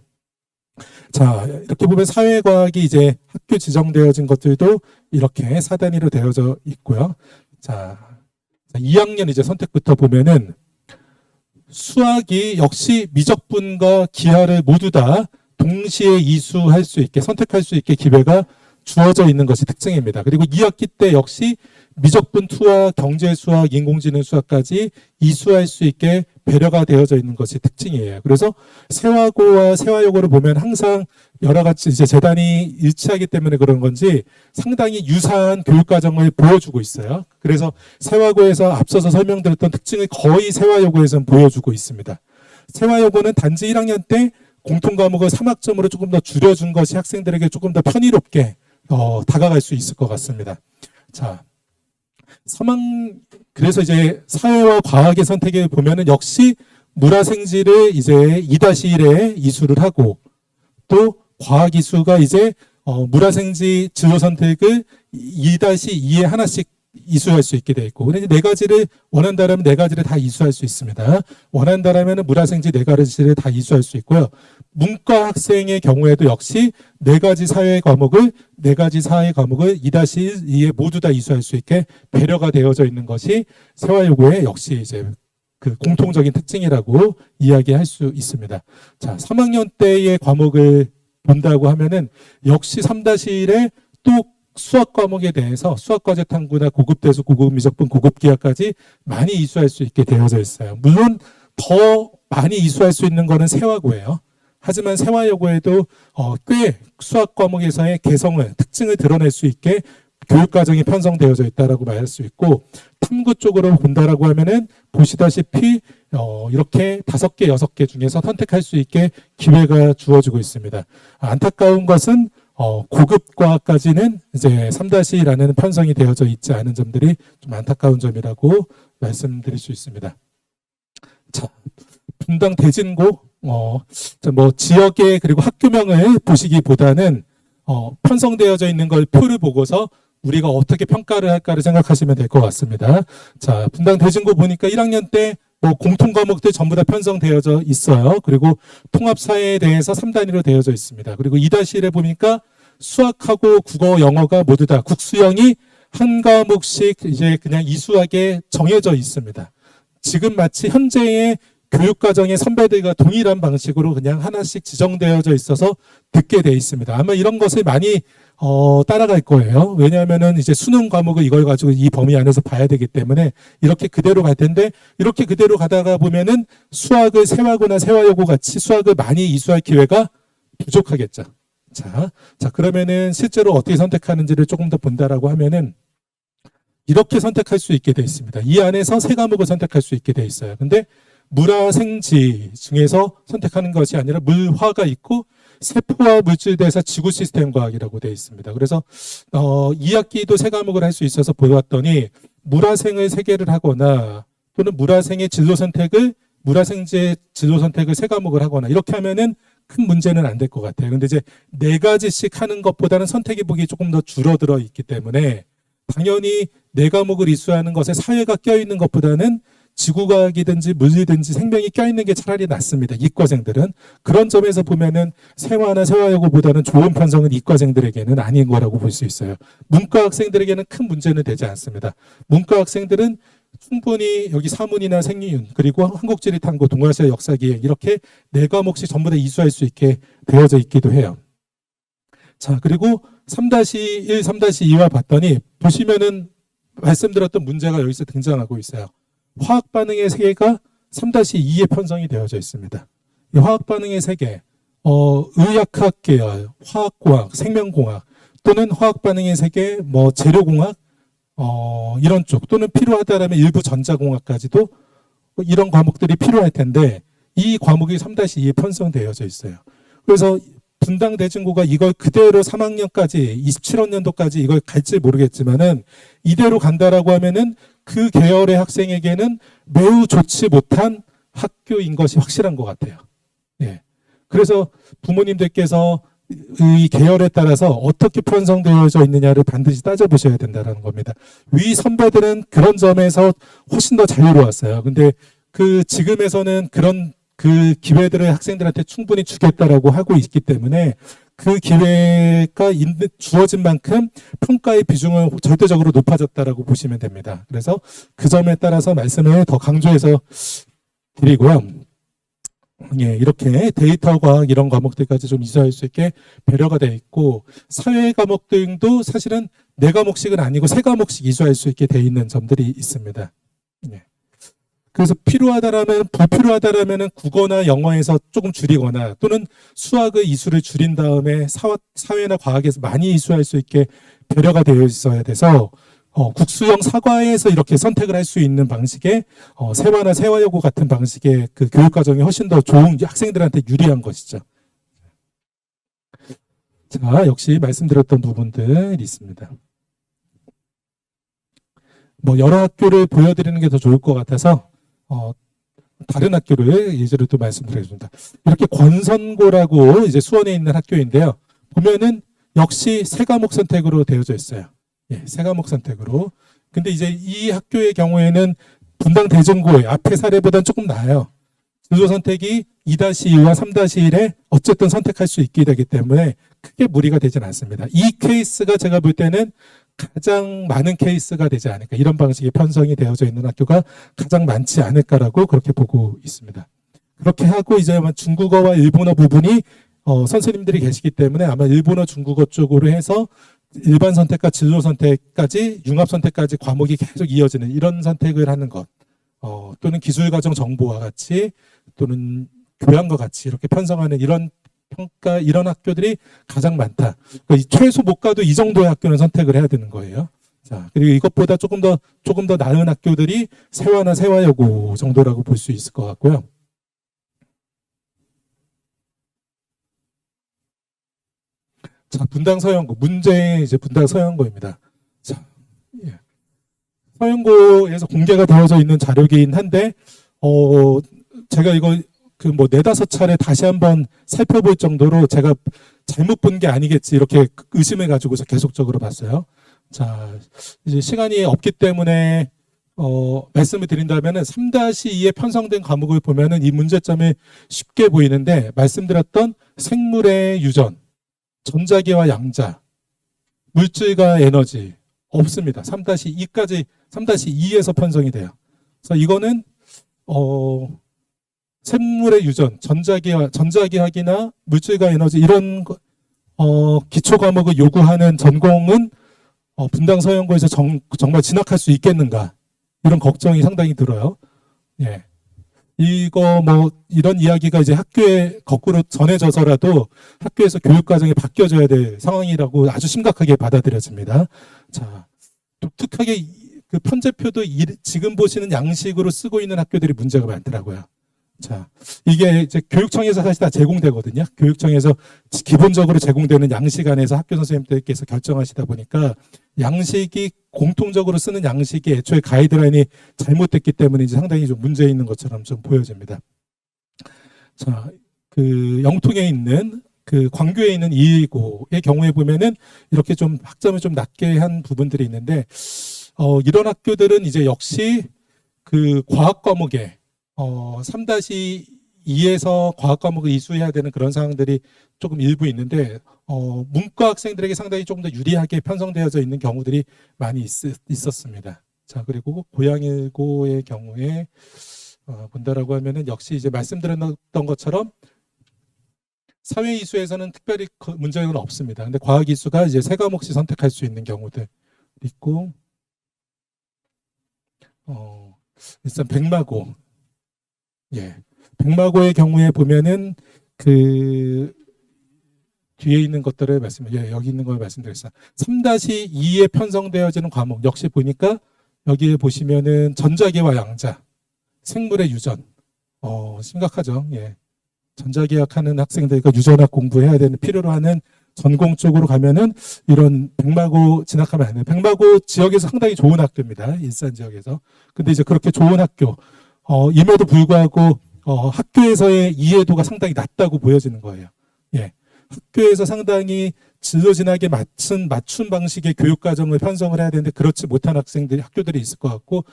자, 이렇게 보면 사회과학이 이제 학교 지정되어진 것들도 이렇게 4단위로 되어져 있고요. 자, 2학년 이제 선택부터 보면은 수학이 역시 미적분과 기하를 모두 다 동시에 이수할 수 있게 선택할 수 있게 기회가 주어져 있는 것이 특징입니다. 그리고 2학기 때 역시 미적분 투와 경제수학, 인공지능 수학까지 이수할 수 있게 배려가 되어져 있는 것이 특징이에요. 그래서 세화고와 세화여고를 보면 항상 여러 가지 이제 재단이 일치하기 때문에 그런 건지 상당히 유사한 교육과정을 보여주고 있어요. 그래서 세화고에서 앞서서 설명드렸던 특징을 거의 세화여고에서는 보여주고 있습니다. 세화여고는 단지 1학년 때 공통과목을 3학점으로 조금 더 줄여준 것이 학생들에게 조금 더 편의롭게 다가갈 수 있을 것 같습니다. 자, 그래서 이제 사회와 과학의 선택에 보면은 역시 물화생지를 이제 2-1에 이수를 하고 또 과학이수가 이제 물화생지 진로 선택을 2-2에 하나씩 이수할 수 있게 돼 있고, 근데 이제 네 가지를 원한다라면 네 가지를 다 이수할 수 있습니다. 원한다라면 물화생지 네 가지를 다 이수할 수 있고요. 문과 학생의 경우에도 역시 네 가지 사회 과목을 2-2에 모두 다 이수할 수 있게 배려가 되어져 있는 것이 세화여고의 역시 이제 그 공통적인 특징이라고 이야기할 수 있습니다. 자, 3학년 때의 과목을 본다고 하면은 역시 3-1에 또 수학 과목에 대해서 수학과제 탐구나 고급대수, 고급 미적분, 고급 기하까지 많이 이수할 수 있게 되어져 있어요. 물론 더 많이 이수할 수 있는 거는 세화고예요. 하지만 세화여고에도 꽤 수학 과목에서의 개성을, 특징을 드러낼 수 있게 교육과정이 편성되어져 있다라고 말할 수 있고, 탐구 쪽으로 본다라고 하면은 보시다시피 이렇게 5개, 6개 중에서 선택할 수 있게 기회가 주어지고 있습니다. 안타까운 것은 고급과까지는 이제 3-1라는 편성이 되어져 있지 않은 점들이 좀 안타까운 점이라고 말씀드릴 수 있습니다. 자, 분당 대진고 지역의 그리고 학교명을 보시기보다는 편성되어져 있는 걸 표를 보고서 우리가 어떻게 평가를 할까를 생각하시면 될 것 같습니다. 자, 분당 대진고 보니까 1학년 때 공통 과목들 전부 다 편성되어져 있어요. 그리고 통합사회에 대해서 3단위로 되어져 있습니다. 그리고 2-1에 보니까 수학하고 국어, 영어가 모두 다 국수형이 한 과목씩 이제 그냥 이수하게 정해져 있습니다. 지금 마치 현재의 교육과정의 선배들과 동일한 방식으로 그냥 하나씩 지정되어져 있어서 듣게 돼 있습니다. 아마 이런 것을 많이 따라갈 거예요. 왜냐하면은 이제 수능 과목을 이걸 가지고 이 범위 안에서 봐야 되기 때문에 이렇게 그대로 갈 텐데, 이렇게 그대로 가다가 보면은 수학을 세화고나 세화여고 같이 수학을 많이 이수할 기회가 부족하겠죠. 자, 그러면은 실제로 어떻게 선택하는지를 조금 더 본다라고 하면은 이렇게 선택할 수 있게 돼 있습니다. 이 안에서 세 과목을 선택할 수 있게 돼 있어요. 근데 물화생지 중에서 선택하는 것이 아니라 물화가 있고 세포와 물질대에서 지구 시스템 과학이라고 되어 있습니다. 그래서 2학기도 세 과목을 할 수 있어서 보았더니 물화생을 3개를 하거나 또는 물화생의 진로 선택을 물화생지의 진로 선택을 3과목을 하거나 이렇게 하면은 큰 문제는 안 될 것 같아요. 근데 이제 4가지씩 하는 것보다는 선택의 폭이 조금 더 줄어들어 있기 때문에 당연히 4과목을 이수하는 것에 사회가 껴있는 것보다는 지구과학이든지 물리든지 생명이 껴있는 게 차라리 낫습니다. 이과생들은. 그런 점에서 보면은 세화나 세화여고보다는 좋은 편성은 이과생들에게는 아닌 거라고 볼 수 있어요. 문과 학생들에게는 큰 문제는 되지 않습니다. 문과 학생들은 충분히 여기 사문이나 생리윤 그리고 한국지리 탐구, 동아시아 역사기행 이렇게 4과목씩 전부 다 이수할 수 있게 되어져 있기도 해요. 자, 그리고 3-1, 3-2와 봤더니 보시면은 말씀드렸던 문제가 여기서 등장하고 있어요. 화학 반응의 세계가 3-2에 편성이 되어져 있습니다. 이 화학 반응의 세계, 의학학 계열, 화학공학, 생명공학 또는 화학 반응의 세계, 재료공학 이런 쪽 또는 필요하다라면 일부 전자공학까지도 이런 과목들이 필요할 텐데 이 과목이 3-2에 편성되어져 있어요. 그래서 분당 대진고가 이걸 그대로 3학년까지 27학년도까지 이걸 갈지 모르겠지만은 이대로 간다라고 하면은 그 계열의 학생에게는 매우 좋지 못한 학교인 것이 확실한 것 같아요. 예. 그래서 부모님들께서 이 계열에 따라서 어떻게 편성되어져 있느냐를 반드시 따져보셔야 된다는 겁니다. 위 선배들은 그런 점에서 훨씬 더 자유로웠어요. 근데 지금에서는 그런 기회들을 학생들한테 충분히 주겠다라고 하고 있기 때문에 그 기회가 주어진 만큼 평가의 비중은 절대적으로 높아졌다라고 보시면 됩니다. 그래서 그 점에 따라서 말씀을 더 강조해서 드리고요. 예, 이렇게 데이터 과학 이런 과목들까지 좀 이수할 수 있게 배려가 되어 있고 사회 과목 등도 사실은 4과목씩은 아니고 3과목씩 이수할 수 있게 되어 있는 점들이 있습니다. 예. 그래서 필요하다라면 불필요하다라면은 국어나 영어에서 조금 줄이거나 또는 수학의 이수를 줄인 다음에 사회나 과학에서 많이 이수할 수 있게 배려가 되어 있어야 돼서 국수형 사과에서 이렇게 선택을 할 수 있는 방식의 세화나 세화여고 같은 방식의 그 교육 과정이 훨씬 더 좋은 학생들한테 유리한 것이죠. 자, 역시 말씀드렸던 부분들이 있습니다. 여러 학교를 보여드리는 게 더 좋을 것 같아서 다른 학교를 예제로 또 말씀드리겠습니다. 이렇게 권선고라고 이제 수원에 있는 학교인데요. 보면은 역시 3과목 선택으로 되어져 있어요. 예, 3과목 선택으로. 근데 이제 이 학교의 경우에는 분당 대전고의 앞의 사례보다는 조금 나아요. 진로 선택이 2-2와 3-1에 어쨌든 선택할 수 있게 되기 때문에 크게 무리가 되진 않습니다. 이 케이스가 제가 볼 때는 가장 많은 케이스가 되지 않을까. 이런 방식의 편성이 되어져 있는 학교가 가장 많지 않을까라고 그렇게 보고 있습니다. 그렇게 하고 이제 아마 중국어와 일본어 부분이 선생님들이 계시기 때문에 아마 일본어 중국어 쪽으로 해서 일반 선택과 진로 선택까지 융합 선택까지 과목이 계속 이어지는 이런 선택을 하는 것 또는 기술과정 정보와 같이 또는 교양과 같이 이렇게 편성하는 이런 평가 이런 학교들이 가장 많다. 그러니까 최소 못 가도 이 정도의 학교는 선택을 해야 되는 거예요. 자, 그리고 이것보다 조금 더 나은 학교들이 세화나 세화여고 정도라고 볼 수 있을 것 같고요. 자, 분당 서영고 문제의 이제 분당 서영고입니다. 자, 예. 서영고에서 공개가 되어져 있는 자료이긴 한데 제가 이거 그 뭐 4-5차례 다시 한번 살펴볼 정도로 제가 잘못 본 게 아니겠지 이렇게 의심해 가지고서 계속적으로 봤어요. 자, 이제 시간이 없기 때문에 말씀을 드린다면은 3-2에 편성된 과목을 보면은 이 문제점이 쉽게 보이는데 말씀드렸던 생물의 유전, 전자기와 양자, 물질과 에너지 없습니다. 3-2까지 3-2에서 편성이 돼요. 그래서 이거는 생물의 유전, 전자기학이나 물질과 에너지 이런 기초 과목을 요구하는 전공은 분당 서영고에서 정말 진학할 수 있겠는가 이런 걱정이 상당히 들어요. 예. 이거 뭐 이런 이야기가 이제 학교에 거꾸로 전해져서라도 학교에서 교육 과정이 바뀌어져야 될 상황이라고 아주 심각하게 받아들여집니다. 자, 독특하게 그 편제표도 지금 보시는 양식으로 쓰고 있는 학교들이 문제가 많더라고요. 자, 이게 이제 교육청에서 사실 다 제공되거든요. 교육청에서 기본적으로 제공되는 양식 안에서 학교 선생님들께서 결정하시다 보니까 양식이 공통적으로 쓰는 양식이 애초에 가이드라인이 잘못됐기 때문에 이제 상당히 좀 문제 있는 것처럼 좀 보여집니다. 자, 그 영통에 있는 그 광교에 있는 이일고의 경우에 보면은 이렇게 좀 학점을 좀 낮게 한 부분들이 있는데 이런 학교들은 이제 역시 그 과학 과목에 3-2에서 과학 과목을 이수해야 되는 그런 상황들이 조금 일부 있는데 문과 학생들에게 상당히 조금 더 유리하게 편성되어져 있는 경우들이 많이 있었습니다. 자, 그리고 고양일고의 경우에 본다라고 하면은 역시 이제 말씀드렸던 것처럼 사회 이수에서는 특별히 문제는 없습니다. 근데 과학 이수가 이제 3과목씩 선택할 수 있는 경우들 있고 일단 백마고 예. 백마고의 경우에 보면은 그 뒤에 있는 것들을 여기 있는 걸 말씀드렸어요. 3-2에 편성되어지는 과목 역시 보니까 여기에 보시면은 전자기와 양자, 생물의 유전. 심각하죠. 예. 전자기학 하는 학생들과 유전학 공부해야 되는 필요로 하는 전공 쪽으로 가면은 이런 백마고 진학하면 안 돼요. 백마고 지역에서 상당히 좋은 학교입니다. 일산 지역에서. 근데 이제 그렇게 좋은 학교 임에도 불구하고 학교에서의 이해도가 상당히 낮다고 보여지는 거예요. 예, 학교에서 상당히 진로 진학에 맞춘 방식의 교육 과정을 편성을 해야 되는데 그렇지 못한 학교들이 있을 것 같고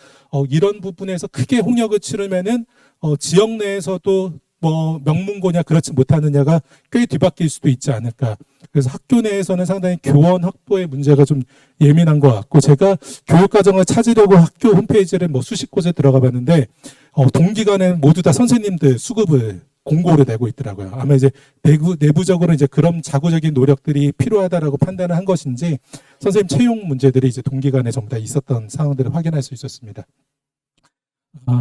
이런 부분에서 크게 홍역을 치르면은 지역 내에서도 뭐 명문고냐 그렇지 못하느냐가 꽤 뒤바뀔 수도 있지 않을까. 그래서 학교 내에서는 상당히 교원 확보의 문제가 좀 예민한 것 같고 제가 교육 과정을 찾으려고 학교 홈페이지를 뭐 수십 곳에 들어가 봤는데 동기간에는 모두 다 선생님들 수급을 공고를 내고 있더라고요. 아마 이제 내부적으로 이제 그런 자구적인 노력들이 필요하다라고 판단을 한 것인지 선생님 채용 문제들이 이제 동기간에 전부 다 있었던 상황들을 확인할 수 있었습니다.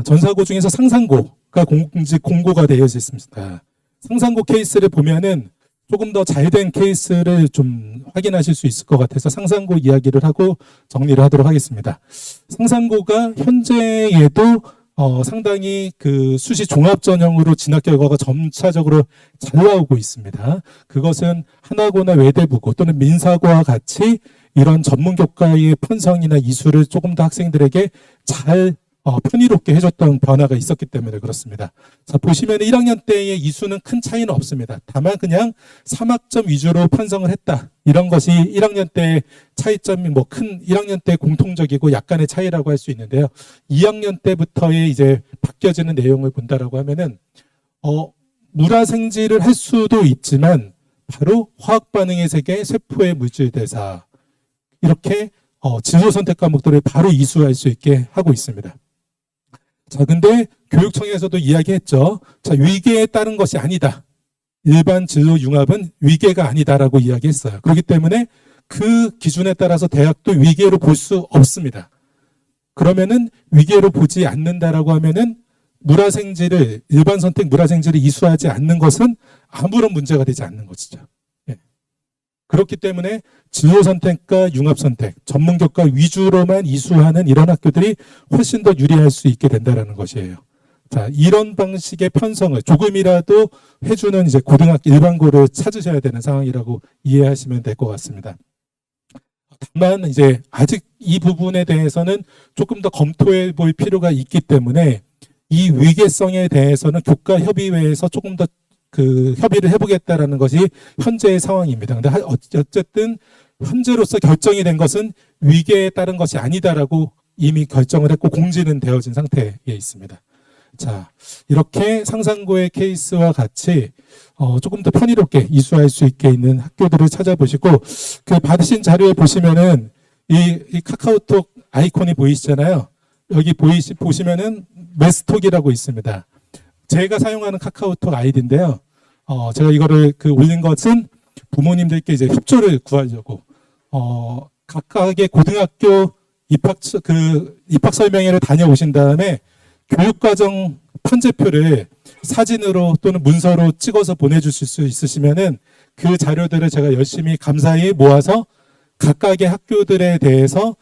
전사고 중에서 상상고가 공고가 되어 있습니다. 상상고 케이스를 보면은 조금 더 잘된 케이스를 좀 확인하실 수 있을 것 같아서 상상고 이야기를 하고 정리를 하도록 하겠습니다. 상상고가 현재에도 상당히 그 수시 종합 전형으로 진학 결과가 점차적으로 잘 나오고 있습니다. 그것은 하나고나 외대부고 또는 민사고와 같이 이런 전문 교과의 편성이나 이수를 조금 더 학생들에게 잘 편의롭게 해줬던 변화가 있었기 때문에 그렇습니다. 자, 보시면 1학년 때의 이수는 큰 차이는 없습니다. 다만 그냥 3학점 위주로 편성을 했다. 이런 것이 1학년 때 차이점이 뭐 큰 1학년 때 공통적이고 약간의 차이라고 할 수 있는데요. 2학년 때부터의 이제 바뀌어지는 내용을 본다라고 하면은 물화생지를 할 수도 있지만 바로 화학 반응의 세계, 세포의 물질 대사 이렇게 진로 선택 과목들을 바로 이수할 수 있게 하고 있습니다. 자, 근데 교육청에서도 이야기했죠. 자, 위계에 따른 것이 아니다. 일반 진로 융합은 위계가 아니다라고 이야기했어요. 그렇기 때문에 그 기준에 따라서 대학도 위계로 볼 수 없습니다. 그러면은 위계로 보지 않는다라고 하면은 물화생지를 일반 선택 물화생지를 이수하지 않는 것은 아무런 문제가 되지 않는 것이죠. 예. 그렇기 때문에 진로 선택과 융합 선택, 전문 교과 위주로만 이수하는 이런 학교들이 훨씬 더 유리할 수 있게 된다라는 것이에요. 자, 이런 방식의 편성을 조금이라도 해주는 이제 고등학교 일반고를 찾으셔야 되는 상황이라고 이해하시면 될 것 같습니다. 다만 이제 아직 이 부분에 대해서는 조금 더 검토해 볼 필요가 있기 때문에 이 위계성에 대해서는 교과협의회에서 조금 더 그 협의를 해보겠다라는 것이 현재의 상황입니다. 근데 어쨌든 현재로서 결정이 된 것은 위계에 따른 것이 아니다라고 이미 결정을 했고 공지는 되어진 상태에 있습니다. 자, 이렇게 상상고의 케이스와 같이 조금 더 편의롭게 이수할 수 있게 있는 학교들을 찾아보시고 그 받으신 자료에 보시면은 이 카카오톡 아이콘이 보이시잖아요. 여기 보시면은 메스톡이라고 있습니다. 제가 사용하는 카카오톡 아이디인데요. 제가 이거를 올린 것은 부모님들께 이제 협조를 구하려고 각각의 고등학교 입학 설명회를 다녀오신 다음에 교육과정 편제표를 사진으로 또는 문서로 찍어서 보내주실 수 있으시면은 그 자료들을 제가 열심히 감사히 모아서 각각의 학교들에 대해서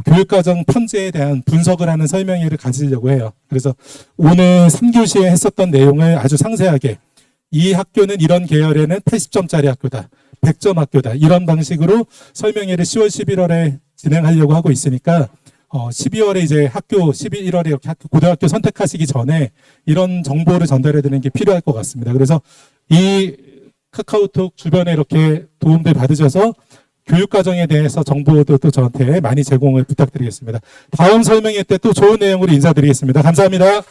교육과정 편제에 대한 분석을 하는 설명회를 가지려고 해요. 그래서 오늘 3교시에 했었던 내용을 아주 상세하게 이 학교는 이런 계열에는 80점짜리 학교다. 100점 학교다. 이런 방식으로 설명회를 10월, 11월에 진행하려고 하고 있으니까 12월에 이제 11월에 이렇게 고등학교 선택하시기 전에 이런 정보를 전달해 드리는 게 필요할 것 같습니다. 그래서 이 카카오톡 주변에 이렇게 도움들 받으셔서 교육과정에 대해서 정보도 또 저한테 많이 제공을 부탁드리겠습니다. 다음 설명회 때 또 좋은 내용으로 인사드리겠습니다. 감사합니다.